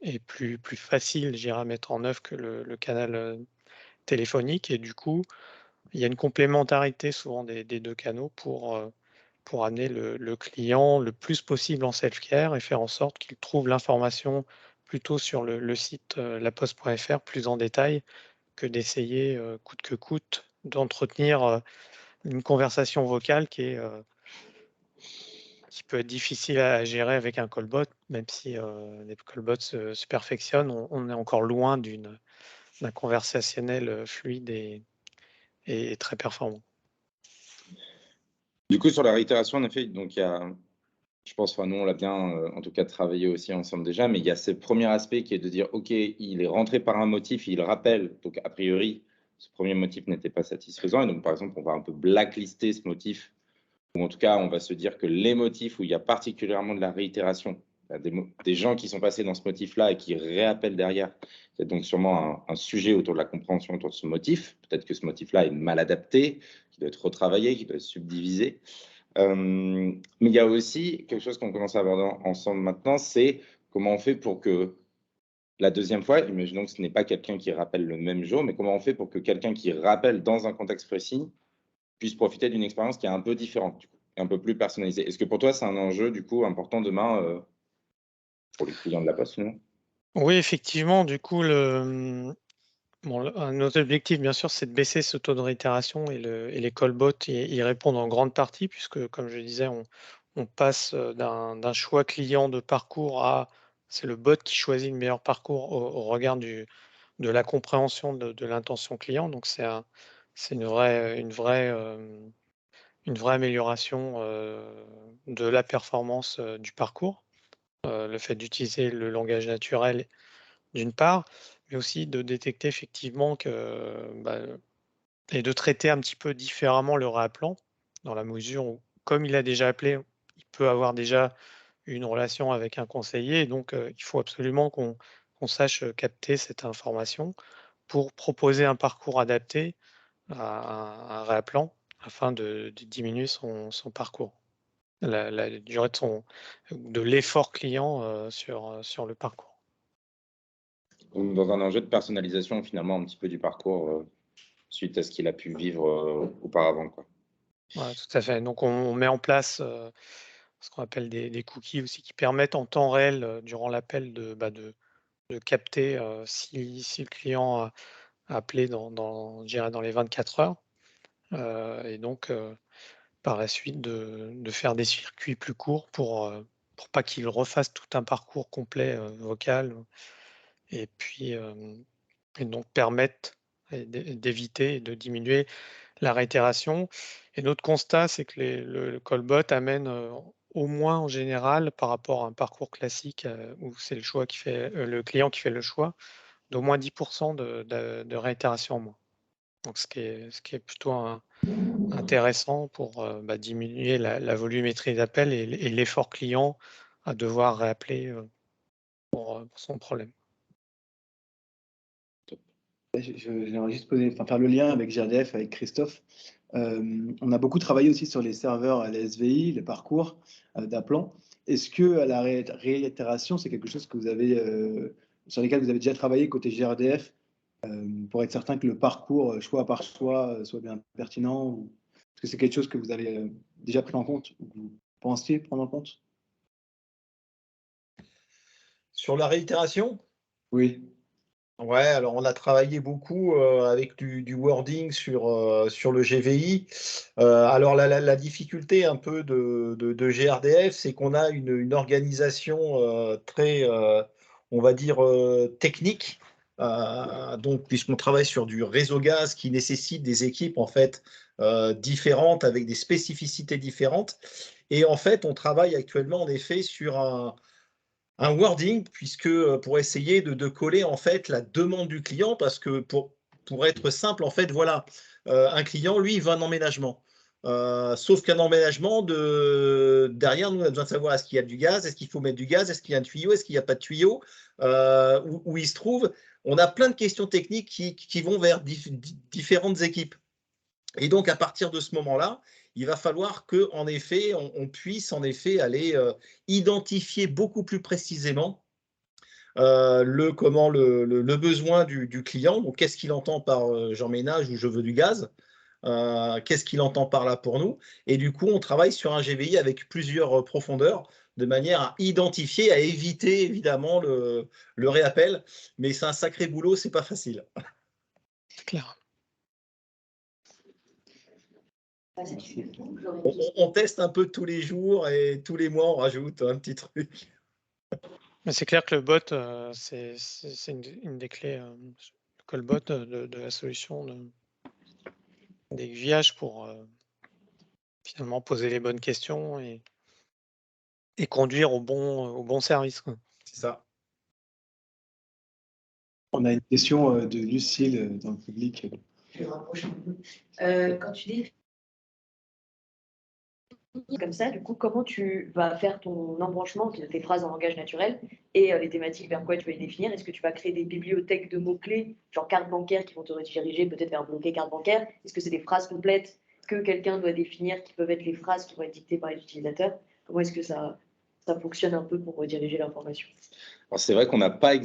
Speaker 5: et plus facile, je dirais, à mettre en œuvre que le canal téléphonique. Et du coup, il y a une complémentarité souvent des deux canaux pour amener le client le plus possible en self-care et faire en sorte qu'il trouve l'information plutôt sur le site laposte.fr plus en détail que d'essayer coûte que coûte d'entretenir une conversation vocale qui peut être difficile à gérer avec un callbot, même si les callbots se perfectionnent, on est encore loin d'un conversationnel fluide et très performant.
Speaker 6: Du coup, sur la réitération, en effet, donc il y a, je pense, enfin, nous, on l'a bien, en tout cas, travaillé aussi ensemble déjà, mais il y a ce premier aspect qui est de dire, OK, il est rentré par un motif, il rappelle, donc a priori, ce premier motif n'était pas satisfaisant, et donc, par exemple, on va un peu blacklister ce motif, ou en tout cas, on va se dire que les motifs où il y a particulièrement de la réitération, il y a des gens qui sont passés dans ce motif-là et qui réappellent derrière. Il y a donc sûrement un sujet autour de la compréhension autour de ce motif. Peut-être que ce motif-là est mal adapté, qui doit être retravaillé, qui doit être subdivisé. Mais il y a aussi quelque chose qu'on commence à aborder ensemble maintenant, c'est comment on fait pour que la deuxième fois, imaginons que ce n'est pas quelqu'un qui rappelle le même jour, mais comment on fait pour que quelqu'un qui rappelle dans un contexte précis puisse profiter d'une expérience qui est un peu différente, du coup, et un peu plus personnalisée. Est-ce que pour toi, c'est un enjeu, du coup, important demain pour les clients de la Poste, non?
Speaker 5: Oui, effectivement, du coup, notre objectif, bien sûr, c'est de baisser ce taux de réitération et les callbots y répondent en grande partie, puisque, comme je disais, on passe d'un choix client de parcours à c'est le bot qui choisit le meilleur parcours au regard de la compréhension de l'intention client. Donc, c'est une vraie amélioration de la performance du parcours. Le fait d'utiliser le langage naturel d'une part, mais aussi de détecter effectivement et de traiter un petit peu différemment le réappelant, dans la mesure où, comme il a déjà appelé, il peut avoir déjà une relation avec un conseiller. Et donc, il faut absolument qu'on sache capter cette information pour proposer un parcours adapté à un réappelant afin de diminuer son parcours, la durée de l'effort client sur le parcours.
Speaker 6: Donc, dans un enjeu de personnalisation, finalement, un petit peu du parcours suite à ce qu'il a pu vivre auparavant, quoi.
Speaker 5: Ouais, tout à fait. Donc, on met en place ce qu'on appelle des cookies aussi qui permettent en temps réel, durant l'appel, de capter si le client a appelé je dirais dans les 24 heures. Et donc, par la suite, de faire des circuits plus courts pour pas qu'il refasse tout un parcours complet vocal. Et puis, et donc permettre d'éviter et de diminuer la réitération. Et notre constat, c'est que le callbot amène au moins en général, par rapport à un parcours classique où c'est le client qui fait le choix, d'au moins 10% de réitération en moins. Donc, ce qui est plutôt intéressant pour diminuer la volumétrie d'appels et l'effort client à devoir réappeler pour son problème.
Speaker 2: J'aimerais juste faire le lien avec GRDF, avec Christophe. On a beaucoup travaillé aussi sur les serveurs à la SVI, le parcours d'appelant. Est-ce que à la réitération, c'est quelque chose que vous avez, sur lesquels vous avez déjà travaillé côté GRDF pour être certain que le parcours, choix par choix, soit bien pertinent ou... Est-ce que c'est quelque chose que vous avez déjà pris en compte ou que vous pensiez prendre en compte?
Speaker 4: Sur la réitération?
Speaker 2: Oui.
Speaker 4: Ouais, alors on a travaillé beaucoup avec du wording sur le GVI. Alors la difficulté un peu de GRDF, c'est qu'on a une organisation très, on va dire, technique. Donc, puisqu'on travaille sur du réseau gaz qui nécessite des équipes en fait différentes avec des spécificités différentes. Et en fait, on travaille actuellement en effet sur un wording, puisque pour essayer de coller en fait la demande du client, parce que pour être simple, en fait, voilà, un client, lui, il veut un emménagement. Sauf qu'un emménagement, derrière, nous, on a besoin de savoir est-ce qu'il y a du gaz, est-ce qu'il faut mettre du gaz, est-ce qu'il y a un tuyau, est-ce qu'il n'y a pas de tuyau, où il se trouve. On a plein de questions techniques qui vont vers différentes équipes. Et donc, à partir de ce moment-là, il va falloir qu'en effet, on puisse en effet aller identifier beaucoup plus précisément le besoin du client. Donc, qu'est-ce qu'il entend par j'emménage ou je veux du gaz? Qu'est-ce qu'il entend par là pour nous? Et du coup, on travaille sur un GVI avec plusieurs profondeurs de manière à identifier, à éviter évidemment le réappel. Mais c'est un sacré boulot, c'est pas facile.
Speaker 5: C'est clair.
Speaker 4: On teste un peu tous les jours et tous les mois, on rajoute un petit truc.
Speaker 5: Mais c'est clair que le bot, c'est une des clés, le callbot de la solution d'aiguillage pour finalement poser les bonnes questions et conduire au bon service, quoi.
Speaker 4: C'est ça.
Speaker 2: On a une question de Lucille dans le public.
Speaker 7: Je me rapproche un peu. Quand tu dis comme ça, du coup, comment tu vas faire ton embranchement de tes phrases en langage naturel et les thématiques vers quoi tu vas les définir? Est-ce que tu vas créer des bibliothèques de mots-clés, genre carte bancaire, qui vont te rediriger peut-être vers un bloqué carte bancaire? Est-ce que c'est des phrases complètes que quelqu'un doit définir, qui peuvent être les phrases qui vont être dictées par les utilisateurs? Comment est-ce que ça fonctionne un peu pour rediriger l'information?
Speaker 6: Alors, c'est vrai qu'on n'a pas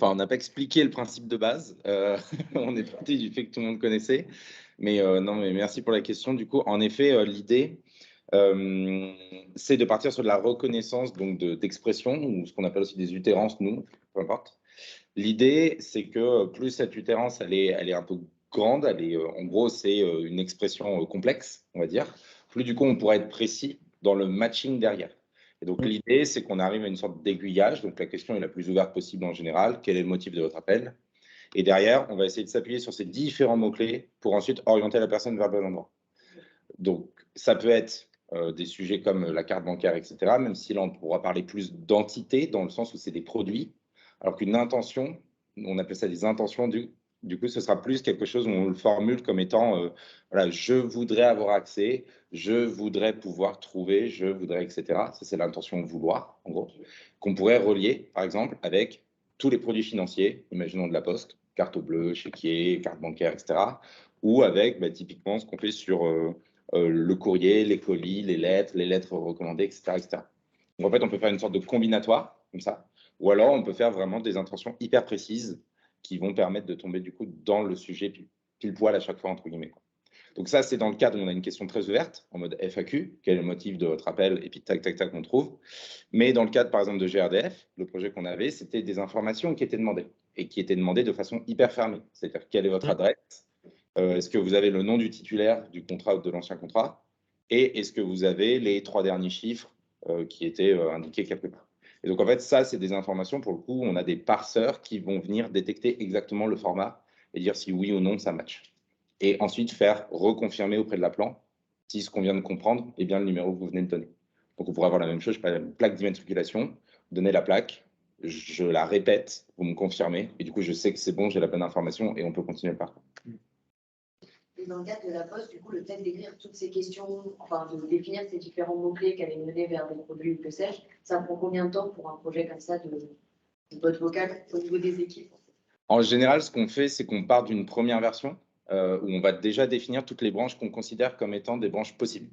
Speaker 6: on n'a pas expliqué le principe de base. On est parti du fait que tout le monde connaissait. Mais non, mais merci pour la question. Du coup, en effet, l'idée, c'est de partir sur de la reconnaissance donc d'expression, ou ce qu'on appelle aussi des utérances, nous, peu importe. L'idée, c'est que plus cette utérance, elle est un peu grande, en gros, c'est une expression complexe, on va dire, plus du coup, on pourra être précis dans le matching derrière. Et donc, l'idée, c'est qu'on arrive à une sorte d'aiguillage. Donc, la question est la plus ouverte possible en général. Quel est le motif de votre appel? Et derrière, on va essayer de s'appuyer sur ces différents mots-clés pour ensuite orienter la personne vers le bon endroit. Donc, ça peut être des sujets comme la carte bancaire, etc., même si là, on pourra parler plus d'entité, dans le sens où c'est des produits, alors qu'une intention, on appelle ça des intentions, du coup, ce sera plus quelque chose où on le formule comme étant, voilà, je voudrais avoir accès, je voudrais pouvoir trouver, je voudrais, etc. Ça, c'est l'intention vouloir, en gros, qu'on pourrait relier, par exemple, avec tous les produits financiers, imaginons de la poste, carte bleue, chéquier, carte bancaire, etc., ou avec typiquement ce qu'on fait sur le courrier, les colis, les lettres recommandées, etc., etc. Donc, en fait, on peut faire une sorte de combinatoire, comme ça, ou alors on peut faire vraiment des intentions hyper précises qui vont permettre de tomber du coup dans le sujet pile poil à chaque fois, entre guillemets. Donc ça, c'est dans le cadre où on a une question très ouverte, en mode FAQ, quel est le motif de votre appel, et puis tac, tac, tac, on trouve. Mais dans le cadre, par exemple, de GRDF, le projet qu'on avait, c'était des informations qui étaient demandées, et qui étaient demandées de façon hyper fermée. C'est-à-dire, quelle est votre adresse? Est-ce que vous avez le nom du titulaire du contrat ou de l'ancien contrat? Et est-ce que vous avez les 3 derniers chiffres qui étaient indiqués quelque part? Et donc, en fait, ça, c'est des informations, pour le coup, on a des parseurs qui vont venir détecter exactement le format et dire si oui ou non ça match. Et ensuite, faire reconfirmer auprès de l'appelant si ce qu'on vient de comprendre est bien le numéro que vous venez de donner. Donc, on pourrait avoir la même chose, je sais pas, une plaque d'immatriculation, donner la plaque, je la répète, vous me confirmez, et du coup, je sais que c'est bon, j'ai la bonne information et on peut continuer le parcours.
Speaker 7: Et dans le cadre de la poste, du coup, le fait d'écrire toutes ces questions, enfin de définir ces différents mots-clés qui allaient mener vers des produits ou que sais-je, ça prend combien de temps pour un projet comme ça de bot vocal au niveau des équipes?
Speaker 6: En général, ce qu'on fait, c'est qu'on part d'une première version où on va déjà définir toutes les branches qu'on considère comme étant des branches possibles.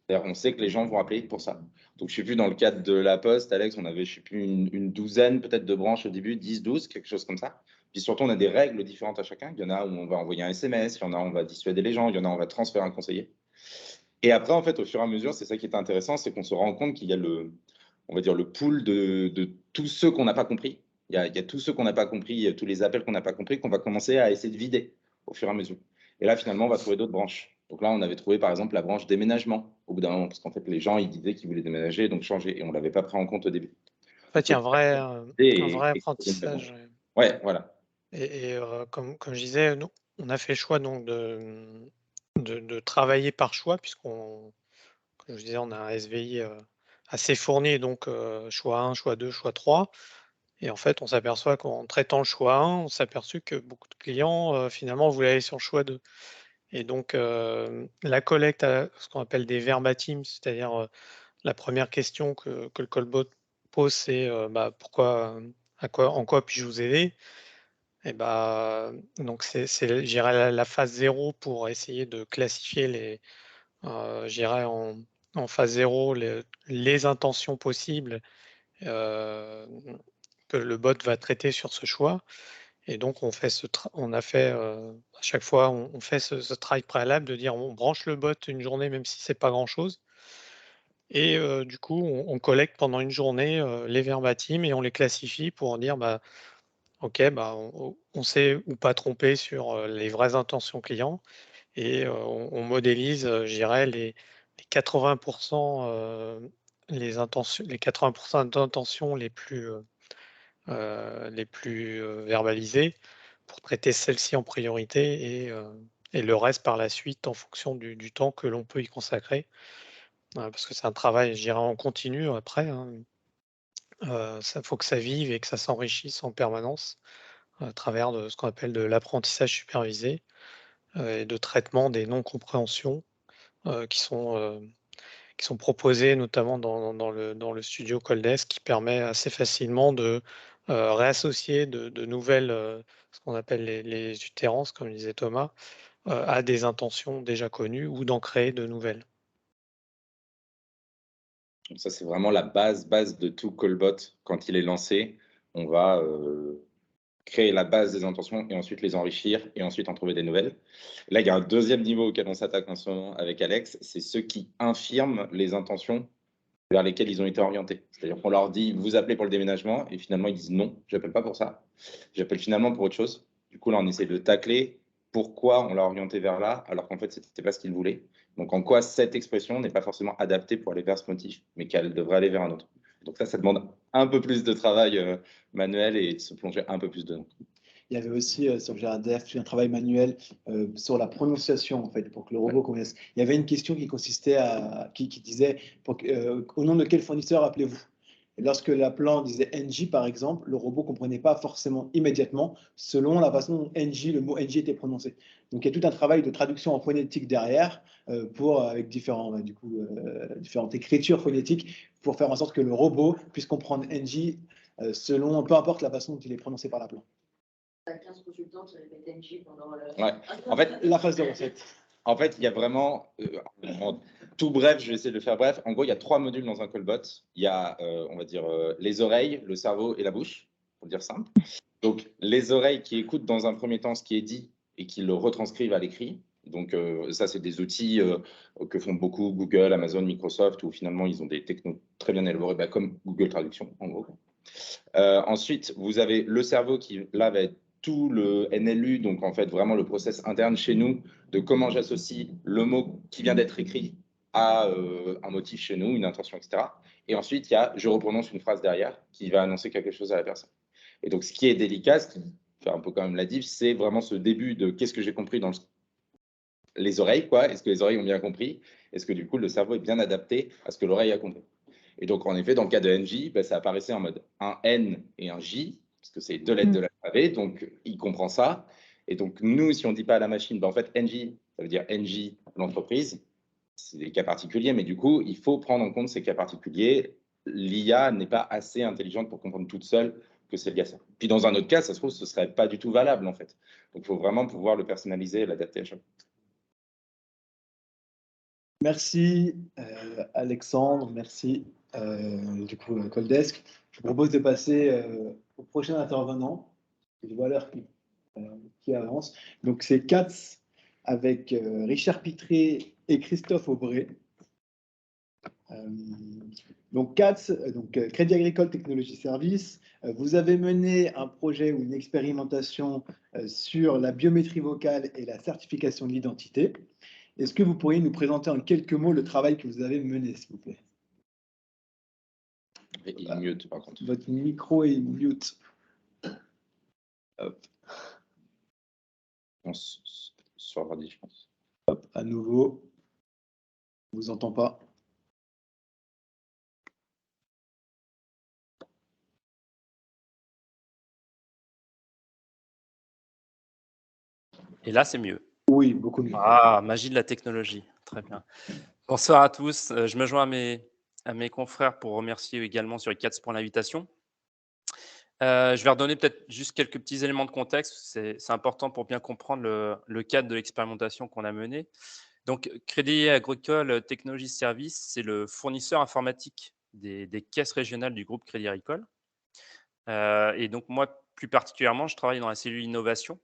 Speaker 6: C'est-à-dire, on sait que les gens vont appeler pour ça. Donc, je ne sais plus, dans le cadre de la Poste, Alex, on avait, je ne sais plus, une douzaine peut-être de branches au début, 10, 12, quelque chose comme ça. Puis surtout, on a des règles différentes à chacun. Il y en a où on va envoyer un SMS, il y en a où on va dissuader les gens, il y en a où on va transférer un conseiller. Et après, en fait, au fur et à mesure, c'est ça qui est intéressant, c'est qu'on se rend compte qu'il y a on va dire, le pool de tous ceux qu'on n'a pas compris. Il y a tous ceux qu'on n'a pas compris, tous les appels qu'on n'a pas compris, qu'on va commencer à essayer de vider au fur et à mesure. Et là, finalement, on va trouver d'autres branches. Donc là, on avait trouvé, par exemple, la branche déménagement au bout d'un moment, parce qu'en fait, les gens, ils disaient qu'ils voulaient déménager, donc changer, et on ne l'avait pas pris en compte au début.
Speaker 5: En fait, il y a un vrai apprentissage.
Speaker 6: Ouais, voilà.
Speaker 5: Et comme je disais, nous, on a fait le choix donc de travailler par choix, puisqu'on, comme je disais, on a un SVI assez fourni, donc choix 1, choix 2, choix 3. Et en fait, on s'aperçoit qu'en traitant le choix 1, on s'est aperçu que beaucoup de clients, finalement, voulaient aller sur le choix 2. Et donc, la collecte à ce qu'on appelle des verbatims, c'est-à-dire la première question que le callbot pose, c'est en quoi puis-je vous aider? Et donc je dirais la phase 0 pour essayer de classifier je dirais en phase 0 les intentions possibles que le bot va traiter sur ce choix. Et donc on a fait à chaque fois on fait ce travail préalable de dire on branche le bot une journée même si c'est pas grand-chose. Et du coup, on collecte pendant une journée les verbatims et on les classifie pour dire OK, on sait ou pas tromper sur les vraies intentions clients et on modélise, je dirais, les 80%, les 80% d'intentions les plus verbalisées pour traiter celles-ci en priorité et le reste par la suite en fonction du temps que l'on peut y consacrer. Parce que c'est un travail, je dirais, en continu après, hein. Ça faut que ça vive et que ça s'enrichisse en permanence à travers de ce qu'on appelle de l'apprentissage supervisé, et de traitement des non-compréhensions, qui sont proposées notamment dans le studio Codesk qui permet assez facilement de, réassocier de nouvelles, ce qu'on appelle les utérances, comme le disait Thomas, à des intentions déjà connues ou d'en créer de nouvelles.
Speaker 6: Donc ça, c'est vraiment la base de tout callbot. Quand il est lancé, on va créer la base des intentions et ensuite les enrichir et ensuite en trouver des nouvelles. Là, il y a un deuxième niveau auquel on s'attaque en ce moment avec Alex, c'est ceux qui infirment les intentions vers lesquelles ils ont été orientés. C'est-à-dire qu'on leur dit, vous appelez pour le déménagement, et finalement, ils disent non, j'appelle pas pour ça. J'appelle finalement pour autre chose. Du coup, là, on essaie de tacler pourquoi on l'a orienté vers là, alors qu'en fait, c'était pas ce qu'il voulait. Donc, en quoi cette expression n'est pas forcément adaptée pour aller vers ce motif, mais qu'elle devrait aller vers un autre. Donc ça demande un peu plus de travail manuel et de se plonger un peu plus dedans.
Speaker 2: Il y avait aussi sur GRDF un travail manuel sur la prononciation, en fait, pour que le robot connaisse. Il y avait une question qui consistait qui disait au nom de quel fournisseur appelez-vous? Et lorsque l'appelant disait NG, par exemple, le robot ne comprenait pas forcément immédiatement selon la façon dont le mot NG était prononcé. Donc, il y a tout un travail de traduction en phonétique derrière avec différentes écritures phonétiques pour faire en sorte que le robot puisse comprendre NG selon, peu importe la façon dont il est prononcé par l'appelant.
Speaker 7: 15 consultants qui répètent NG pendant
Speaker 6: En fait,
Speaker 2: la phase de recette.
Speaker 6: En fait, il y a vraiment, tout bref, je vais essayer de le faire bref. En gros, il y a 3 modules dans un callbot. Il y a, on va dire, les oreilles, le cerveau et la bouche, pour dire simple. Donc, les oreilles qui écoutent dans un premier temps ce qui est dit et qui le retranscrivent à l'écrit. Donc, ça, c'est des outils que font beaucoup Google, Amazon, Microsoft, où finalement, ils ont des technos très bien élaborés, comme Google Traduction, en gros. Ensuite, vous avez le cerveau qui, là, va être tout le NLU, donc en fait vraiment le process interne chez nous de comment j'associe le mot qui vient d'être écrit à un motif chez nous, une intention, etc. Et ensuite, il y a je reprononce une phrase derrière qui va annoncer quelque chose à la personne. Et donc, ce qui est délicat, ce qui fait un peu quand même la diff, c'est vraiment ce début de qu'est-ce que j'ai compris dans les oreilles, quoi. Est-ce que les oreilles ont bien compris? Est-ce que du coup, le cerveau est bien adapté à ce que l'oreille a compris? Et donc, en effet, dans le cas de NJ, ça apparaissait en mode un N et un J, parce que c'est 2 lettres de l'alphabet, donc il comprend ça. Et donc, nous, si on ne dit pas à la machine, en fait, NJ, ça veut dire NJ, l'entreprise, c'est des cas particuliers, mais du coup, il faut prendre en compte ces cas particuliers. L'IA n'est pas assez intelligente pour comprendre toute seule que c'est lié à ça. Puis dans un autre cas, ça se trouve, ce ne serait pas du tout valable, en fait. Donc, il faut vraiment pouvoir le personnaliser et l'adapter à chaque fois.
Speaker 2: Merci Alexandre, merci du coup Codesk. Je vous propose de passer au prochain intervenant. Je vois l'heure qui avance. Donc c'est Katz avec Richard Pitré et Christophe Aubray. Donc CATS, Crédit Agricole Technologie Services, vous avez mené un projet ou une expérimentation sur la biométrie vocale et la certification de l'identité. Est-ce que vous pourriez nous présenter en quelques mots le travail que vous avez mené, s'il vous plaît?
Speaker 6: Il mute, par contre.
Speaker 2: Votre micro est mute.
Speaker 6: Hop. Sur l'ordi, je pense.
Speaker 2: Hop, à nouveau. On ne vous entend pas.
Speaker 8: Et là, c'est mieux.
Speaker 2: Oui, beaucoup mieux.
Speaker 8: Ah, magie de la technologie. Très bien. Bonsoir à tous. Je me joins à mes confrères pour remercier également sur CATS pour l'invitation. Je vais redonner peut-être juste quelques petits éléments de contexte. C'est important pour bien comprendre le cadre de l'expérimentation qu'on a menée. Donc, Crédit Agricole Technologie Services, c'est le fournisseur informatique des caisses régionales du groupe Crédit Agricole. Et donc, moi, plus particulièrement, je travaille dans la cellule innovation.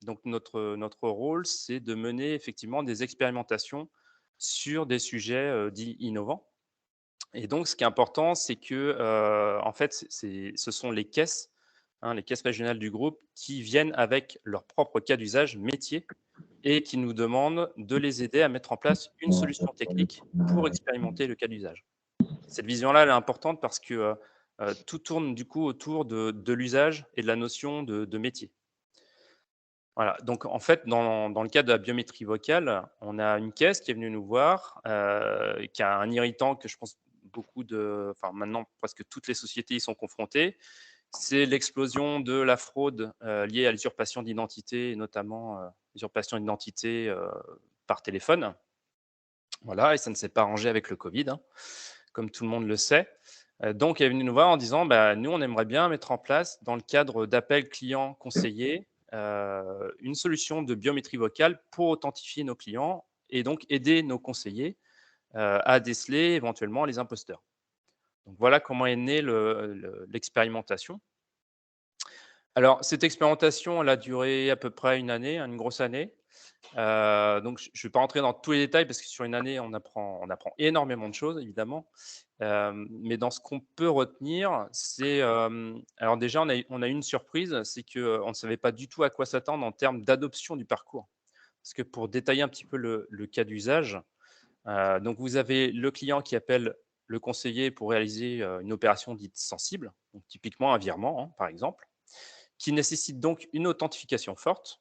Speaker 8: Donc, notre rôle, c'est de mener effectivement des expérimentations sur des sujets dits innovants. Et donc, ce qui est important, c'est que, en fait, ce sont les caisses régionales du groupe qui viennent avec leur propre cas d'usage métier et qui nous demandent de les aider à mettre en place une solution technique pour expérimenter le cas d'usage. Cette vision-là, elle est importante parce que tout tourne du coup autour de l'usage et de la notion de métier. Voilà, donc en fait, dans le cadre de la biométrie vocale, on a une caisse qui est venue nous voir, qui a un irritant que je pense enfin maintenant presque toutes les sociétés y sont confrontées, c'est l'explosion de la fraude liée à l'usurpation d'identité, et notamment l'usurpation d'identité par téléphone. Voilà, et ça ne s'est pas arrangé avec le Covid, hein, comme tout le monde le sait. Donc, elle est venue nous voir en disant, nous, on aimerait bien mettre en place, dans le cadre d'appels clients conseillés, une solution de biométrie vocale pour authentifier nos clients et donc aider nos conseillers à déceler éventuellement les imposteurs. Donc, voilà comment est née l'expérimentation. Alors, cette expérimentation, elle a duré à peu près une année, une grosse année. Donc, je ne vais pas rentrer dans tous les détails parce que sur une année, on apprend énormément de choses, évidemment. Mais dans ce qu'on peut retenir, c'est alors déjà, on a eu une surprise, c'est qu'on ne savait pas du tout à quoi s'attendre en termes d'adoption du parcours. Parce que pour détailler un petit peu le cas d'usage, donc vous avez le client qui appelle le conseiller pour réaliser une opération dite sensible, donc typiquement un virement, hein, par exemple, qui nécessite donc une authentification forte.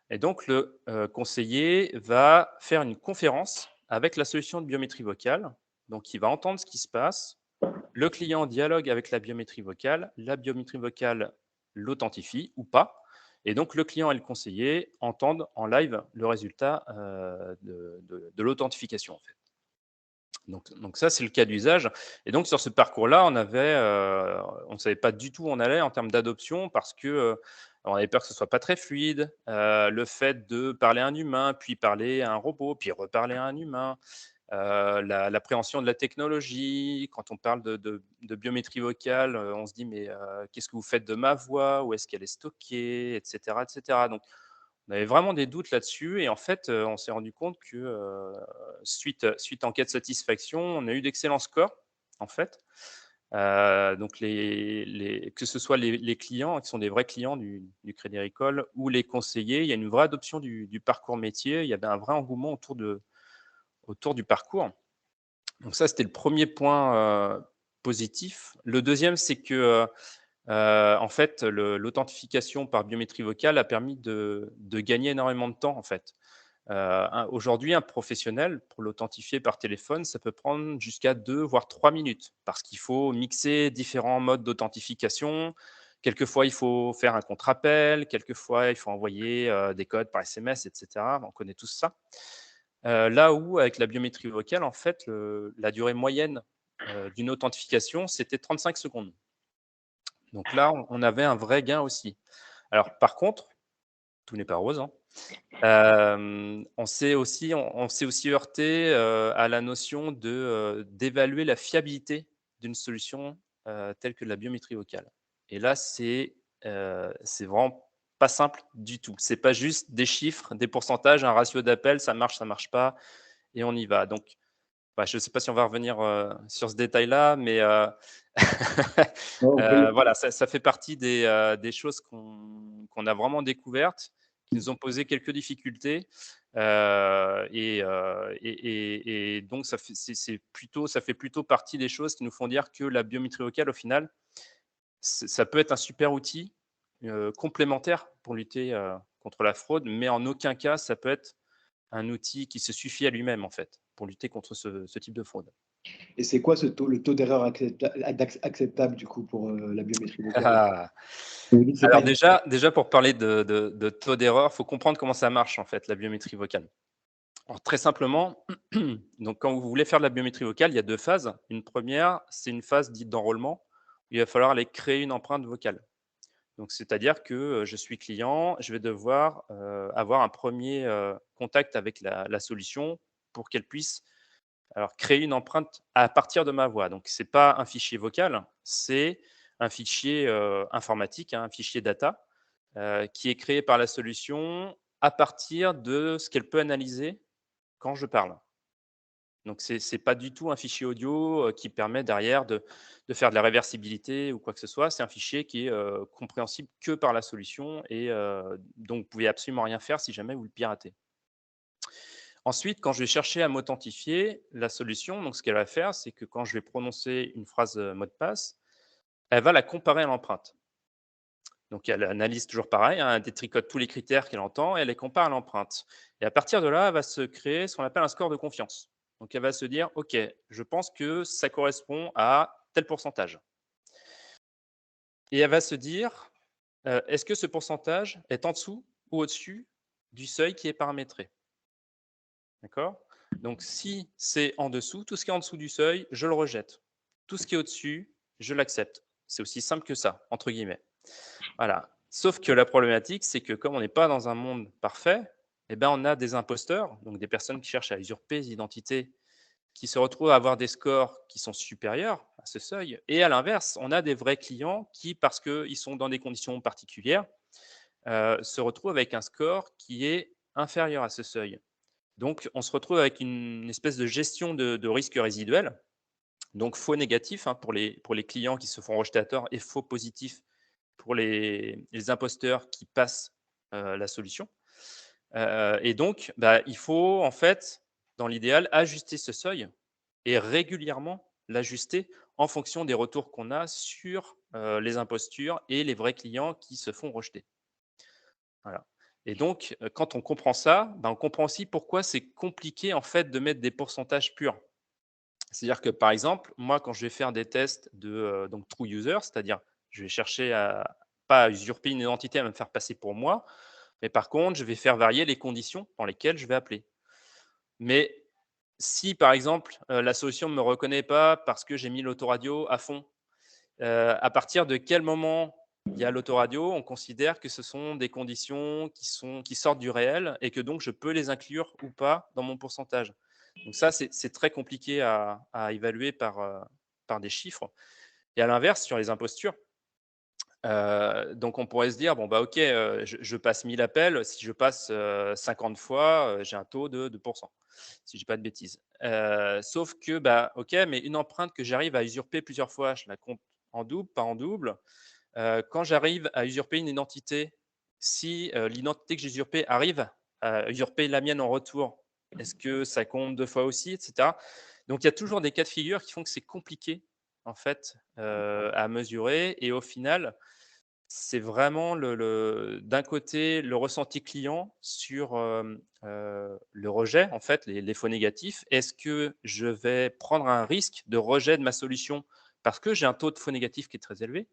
Speaker 8: Et donc, le conseiller va faire une conférence avec la solution de biométrie vocale. Donc, il va entendre ce qui se passe. Le client dialogue avec la biométrie vocale l'authentifie ou pas. Et donc, le client et le conseiller entendent en live le résultat de l'authentification. En fait. Donc ça, c'est le cas d'usage. Et donc, sur ce parcours-là, on ne savait pas du tout où on allait en termes d'adoption parce que on avait peur que ce soit pas très fluide. Le fait de parler à un humain, puis parler à un robot, puis reparler à un humain. L'appréhension de la technologie. Quand on parle de biométrie vocale, on se dit mais qu'est-ce que vous faites de ma voix? Où est-ce qu'elle est stockée? Etc. etc. Donc, on avait vraiment des doutes là-dessus et en fait, on s'est rendu compte que suite en cas de satisfaction, on a eu d'excellents scores en fait. Donc que ce soit les clients qui sont des vrais clients du Crédit Agricole ou les conseillers, il y a une vraie adoption du parcours métier. Il y avait un vrai engouement autour du parcours. Donc ça, c'était le premier point positif. Le deuxième, c'est que en fait, l'authentification par biométrie vocale a permis de gagner énormément de temps, en fait. Aujourd'hui, un professionnel, pour l'authentifier par téléphone, ça peut prendre jusqu'à 2 voire 3 minutes parce qu'il faut mixer différents modes d'authentification. Quelquefois, il faut faire un contre-appel. Quelquefois, il faut envoyer des codes par SMS, etc. On connaît tous ça. Là où, avec la biométrie vocale, en fait, la durée moyenne d'une authentification, c'était 35 secondes. Donc là, on avait un vrai gain aussi. Alors, par contre, tout n'est pas rose, hein. On s'est aussi heurté à la notion d'évaluer la fiabilité d'une solution telle que la biométrie vocale. Et là, c'est vraiment pas simple du tout. C'est pas juste des chiffres, des pourcentages, un ratio d'appel, ça marche pas, et on y va. Donc, je ne sais pas si on va revenir sur ce détail-là, mais
Speaker 2: Non, on peut y-
Speaker 8: voilà, ça fait partie des choses qu'on a vraiment découvertes, qui nous ont posé quelques difficultés. Et donc, ça fait plutôt partie des choses qui nous font dire que la biométrie vocale, au final, ça peut être un super outil complémentaire pour lutter contre la fraude, mais en aucun cas, ça peut être un outil qui se suffit à lui-même, en fait, pour lutter contre ce type de fraude.
Speaker 2: Et c'est quoi le taux d'erreur acceptable du coup pour la biométrie vocale? Vous me dites, c'est
Speaker 8: Alors
Speaker 2: pas
Speaker 8: déjà, pour parler de taux d'erreur, il faut comprendre comment ça marche, en fait, la biométrie vocale. Alors, très simplement, donc quand vous voulez faire de la biométrie vocale, il y a 2 phases. Une première, c'est une phase dite d'enrôlement, où il va falloir aller créer une empreinte vocale. Donc, c'est-à-dire que je suis client, je vais devoir avoir un premier contact avec la solution pour qu'elle puisse créer une empreinte à partir de ma voix. Donc, ce n'est pas un fichier vocal, c'est un fichier informatique, hein, un fichier data, qui est créé par la solution à partir de ce qu'elle peut analyser quand je parle. Donc, ce n'est pas du tout un fichier audio qui permet derrière de faire de la réversibilité ou quoi que ce soit. C'est un fichier qui est compréhensible que par la solution et donc vous ne pouvez absolument rien faire si jamais vous le piratez. Ensuite, quand je vais chercher à m'authentifier, la solution, donc ce qu'elle va faire, c'est que quand je vais prononcer une phrase mot de passe, elle va la comparer à l'empreinte. Donc, elle analyse toujours pareil, hein, elle détricote tous les critères qu'elle entend et elle les compare à l'empreinte. Et à partir de là, elle va se créer ce qu'on appelle un score de confiance. Donc, elle va se dire, OK, je pense que ça correspond à tel pourcentage. Et elle va se dire, est-ce que ce pourcentage est en dessous ou au-dessus du seuil qui est paramétré? D'accord? Donc, si c'est en dessous, tout ce qui est en dessous du seuil, je le rejette. Tout ce qui est au-dessus, je l'accepte. C'est aussi simple que ça, entre guillemets. Voilà. Sauf que la problématique, c'est que comme on n'est pas dans un monde parfait, eh ben, on a des imposteurs, donc des personnes qui cherchent à usurper les identités, qui se retrouvent à avoir des scores qui sont supérieurs à ce seuil. Et à l'inverse, on a des vrais clients qui, parce qu'ils sont dans des conditions particulières, se retrouvent avec un score qui est inférieur à ce seuil. Donc, on se retrouve avec une espèce de gestion de risque résiduel. Donc, faux négatif hein, pour les clients qui se font rejeter à tort et faux positif pour les imposteurs qui passent la solution. Et donc, il faut en fait, dans l'idéal, ajuster ce seuil et régulièrement l'ajuster en fonction des retours qu'on a sur les impostures et les vrais clients qui se font rejeter. Voilà. Et donc, quand on comprend ça, on comprend aussi pourquoi c'est compliqué en fait de mettre des pourcentages purs. C'est-à-dire que, par exemple, moi, quand je vais faire des tests de donc true user, c'est-à-dire je vais chercher à pas à usurper une identité, à me faire passer pour moi, mais par contre, je vais faire varier les conditions dans lesquelles je vais appeler. Mais si, par exemple, la solution ne me reconnaît pas parce que j'ai mis l'autoradio à fond, à partir de quel moment il y a l'autoradio, on considère que ce sont des conditions qui sortent du réel et que donc je peux les inclure ou pas dans mon pourcentage. Donc ça, c'est très compliqué à évaluer par des chiffres. Et à l'inverse, sur les impostures, donc on pourrait se dire, bon, OK, je passe 1000 appels, si je passe 50 fois, j'ai un taux de 2%, si je dis pas de bêtises. Sauf que, OK, mais une empreinte que j'arrive à usurper plusieurs fois, je la compte en double, pas en double. Quand j'arrive à usurper une identité, si l'identité que j'ai usurpée arrive à usurper la mienne en retour, est-ce que ça compte 2 fois aussi, etc. Donc il y a toujours des cas de figure qui font que c'est compliqué en fait à mesurer et au final, c'est vraiment d'un côté le ressenti client sur le rejet, en fait, les faux négatifs. Est-ce que je vais prendre un risque de rejet de ma solution parce que j'ai un taux de faux négatifs qui est très élevé?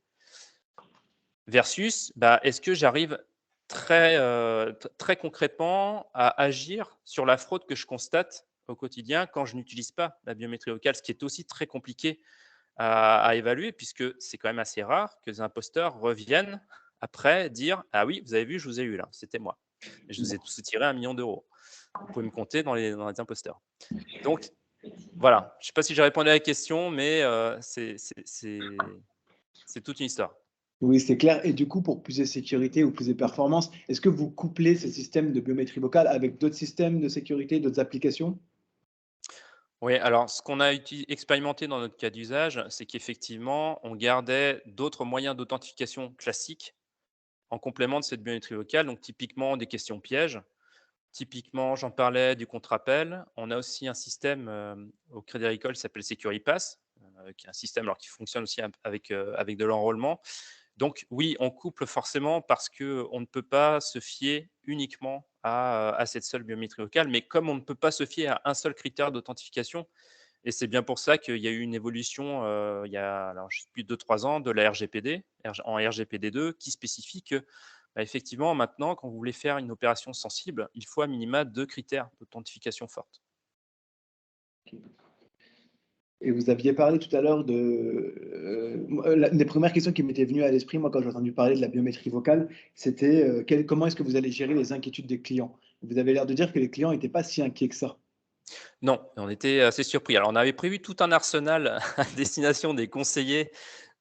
Speaker 8: Versus, est-ce que j'arrive très concrètement à agir sur la fraude que je constate au quotidien quand je n'utilise pas la biométrie vocale, ce qui est aussi très compliqué à évaluer puisque c'est quand même assez rare que les imposteurs reviennent après dire: «Ah oui, vous avez vu, je vous ai eu là, c'était moi. Et je vous ai soutiré 1 000 000 €». Vous pouvez me compter dans les imposteurs. Donc voilà, je ne sais pas si j'ai répondu à la question, mais c'est toute une histoire.
Speaker 2: Oui, c'est clair. Et du coup, pour plus de sécurité ou plus de performance, est-ce que vous couplez ce système de biométrie vocale avec d'autres systèmes de sécurité, d'autres applications?
Speaker 8: Oui, alors ce qu'on a expérimenté dans notre cas d'usage, c'est qu'effectivement, on gardait d'autres moyens d'authentification classiques en complément de cette biométrie vocale, donc typiquement des questions pièges. Typiquement, j'en parlais du contre-appel. On a aussi un système au Crédit Agricole qui s'appelle Securipass, qui est un système alors, qui fonctionne aussi avec de l'enrôlement. Donc oui, on couple forcément parce qu'on ne peut pas se fier uniquement à cette seule biométrie vocale, mais comme on ne peut pas se fier à un seul critère d'authentification, et c'est bien pour ça qu'il y a eu une évolution il y a alors, je sais plus 2-3 ans de la RGPD, en RGPD2, qui spécifie que bah, effectivement maintenant, quand vous voulez faire une opération sensible, il faut à minima 2 critères d'authentification forte.
Speaker 2: Et vous aviez parlé tout à l'heure des premières questions qui m'étaient venues à l'esprit, moi, quand j'ai entendu parler de la biométrie vocale, c'était comment est-ce que vous allez gérer les inquiétudes des clients? Vous avez l'air de dire que les clients n'étaient pas si inquiets que ça.
Speaker 8: Non, on était assez surpris. Alors on avait prévu tout un arsenal à destination des conseillers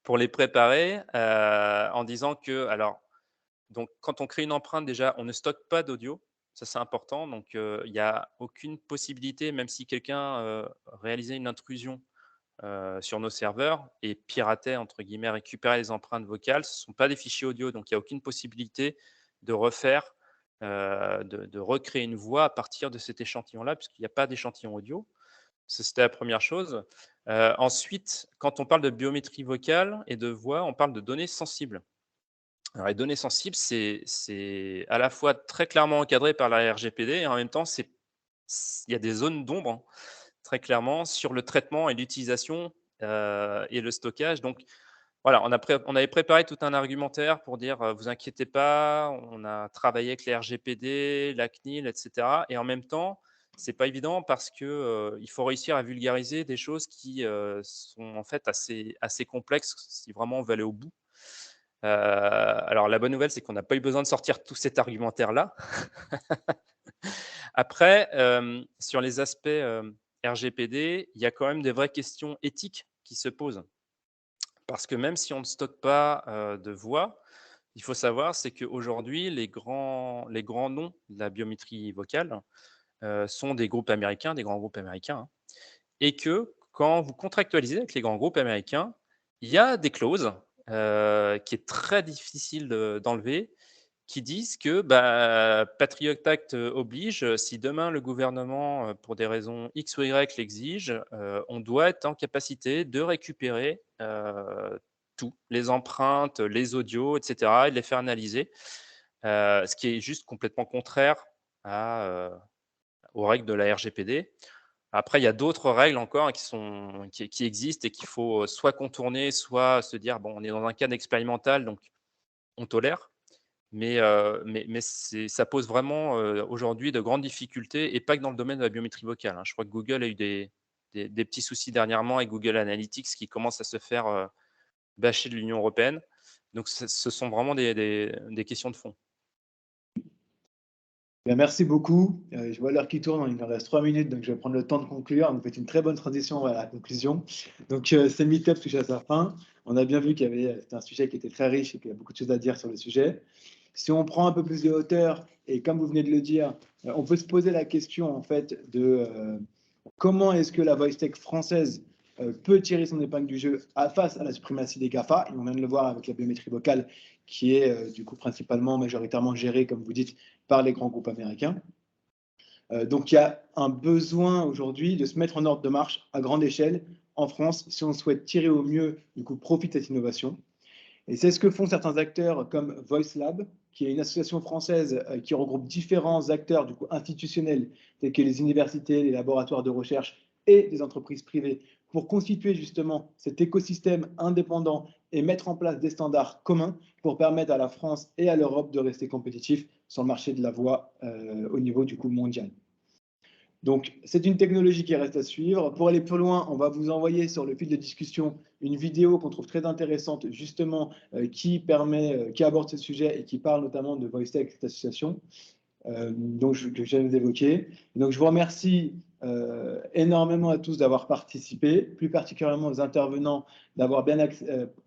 Speaker 8: pour les préparer, en disant que alors donc quand on crée une empreinte déjà, on ne stocke pas d'audio, ça c'est important, donc il y a aucune possibilité, même si quelqu'un, réalisait une intrusion, sur nos serveurs et piratait entre guillemets, récupérait les empreintes vocales, ce ne sont pas des fichiers audio, donc il y a aucune possibilité de refaire, de recréer une voix à partir de cet échantillon-là, puisqu'il n'y a pas d'échantillon audio. Ça, c'était la première chose. Ensuite, quand on parle de biométrie vocale et de voix, on parle de données sensibles. Alors les données sensibles, c'est à la fois très clairement encadré par la RGPD et en même temps, il y a des zones d'ombre, hein, très clairement, sur le traitement et l'utilisation, et le stockage. Donc voilà, on avait préparé tout un argumentaire pour dire, «Vous inquiétez pas, on a travaillé avec les RGPD, la CNIL et cetera» et en même temps, c'est pas évident parce que, il faut réussir à vulgariser des choses qui, sont en fait assez complexes si vraiment on veut aller au bout. Alors la bonne nouvelle, c'est qu'on n'a pas eu besoin de sortir tout cet argumentaire-là. Après, sur les aspects, RGPD, il y a quand même des vraies questions éthiques qui se posent. Parce que même si on ne stocke pas, de voix, il faut savoir, c'est qu'aujourd'hui, les grands noms de la biométrie vocale, sont des groupes américains, des grands groupes américains, hein, et que quand vous contractualisez avec les grands groupes américains, il y a des clauses, qui est très difficile d'enlever, qui disent que, bah, Patriot Act, oblige, si demain le gouvernement, pour des raisons X ou Y l'exige, on doit être en capacité de récupérer, tout, les empreintes, les audios et cetera et de les faire analyser, ce qui est juste complètement contraire aux règles de la RGPD. Après, il y a d'autres règles encore qui existent et qu'il faut soit contourner, soit se dire: «Bon, on est dans un cadre expérimental, donc on tolère». Mais ça pose vraiment, aujourd'hui de grandes difficultés et pas que dans le domaine de la biométrie vocale, hein. Je crois que Google a eu des petits soucis dernièrement avec Google Analytics qui commence à se faire, bâcher de l'Union européenne. Donc ce sont vraiment des questions de fond.
Speaker 2: Bien, merci beaucoup. Je vois l'heure qui tourne, il nous reste 3 minutes, donc je vais prendre le temps de conclure. Vous faites une très bonne transition à la conclusion. Donc, ce meet-up touche à sa fin. On a bien vu c'était un sujet qui était très riche et qu'il y a beaucoup de choses à dire sur le sujet. Si on prend un peu plus de hauteur, et comme vous venez de le dire, on peut se poser la question en fait de comment est-ce que la voice tech française peut tirer son épingle du jeu face à la suprématie des GAFA. Et on vient de le voir avec la biométrie vocale qui est du coup principalement, majoritairement gérée, comme vous dites, par les grands groupes américains. Donc il y a un besoin aujourd'hui de se mettre en ordre de marche à grande échelle en France si on souhaite tirer au mieux du coup profit de cette innovation. Et c'est ce que font certains acteurs comme VoiceLab, qui est une association française qui regroupe différents acteurs du coup, institutionnels, tels que les universités, les laboratoires de recherche et des entreprises privées, pour constituer justement cet écosystème indépendant et mettre en place des standards communs pour permettre à la France et à l'Europe de rester compétitifs sur le marché de la voix au niveau du coup mondial. Donc, c'est une technologie qui reste à suivre. Pour aller plus loin, on va vous envoyer sur le fil de discussion une vidéo qu'on trouve très intéressante, justement, qui aborde ce sujet et qui parle notamment de VoiceTech, cette association, que je viens d'évoquer. Donc, je vous remercie énormément à tous d'avoir participé, plus particulièrement aux intervenants d'avoir bien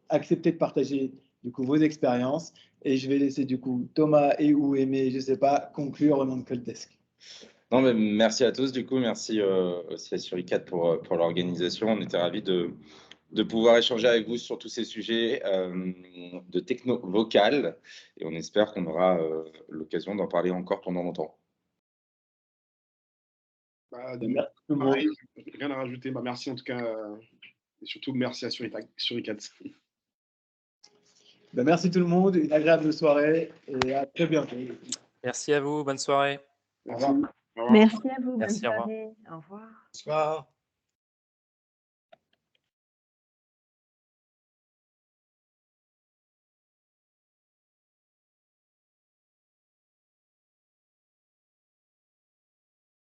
Speaker 2: accepté de partager du coup, vos expériences. Et je vais laisser du coup Thomas ou Aimé, je ne sais pas, conclure au nom de Cold Desk.
Speaker 6: Non, mais merci à tous. Du coup, merci aussi à Suricat pour l'organisation. On était ravis de pouvoir échanger avec vous sur tous ces sujets de techno vocale. Et on espère qu'on aura l'occasion d'en parler encore pendant longtemps.
Speaker 1: Bah,
Speaker 2: Merci tout le monde.
Speaker 1: pareil, rien à rajouter. Bah, merci en tout cas. Et surtout, merci à Suricat.
Speaker 2: Merci tout le monde, une agréable soirée et à très bientôt.
Speaker 8: Merci à vous, bonne soirée.
Speaker 1: Merci.
Speaker 2: Au revoir.
Speaker 1: Au revoir.
Speaker 3: Merci à vous.
Speaker 8: Merci,
Speaker 3: Bonne
Speaker 8: au revoir.
Speaker 3: soirée. Au revoir.
Speaker 4: Bonsoir.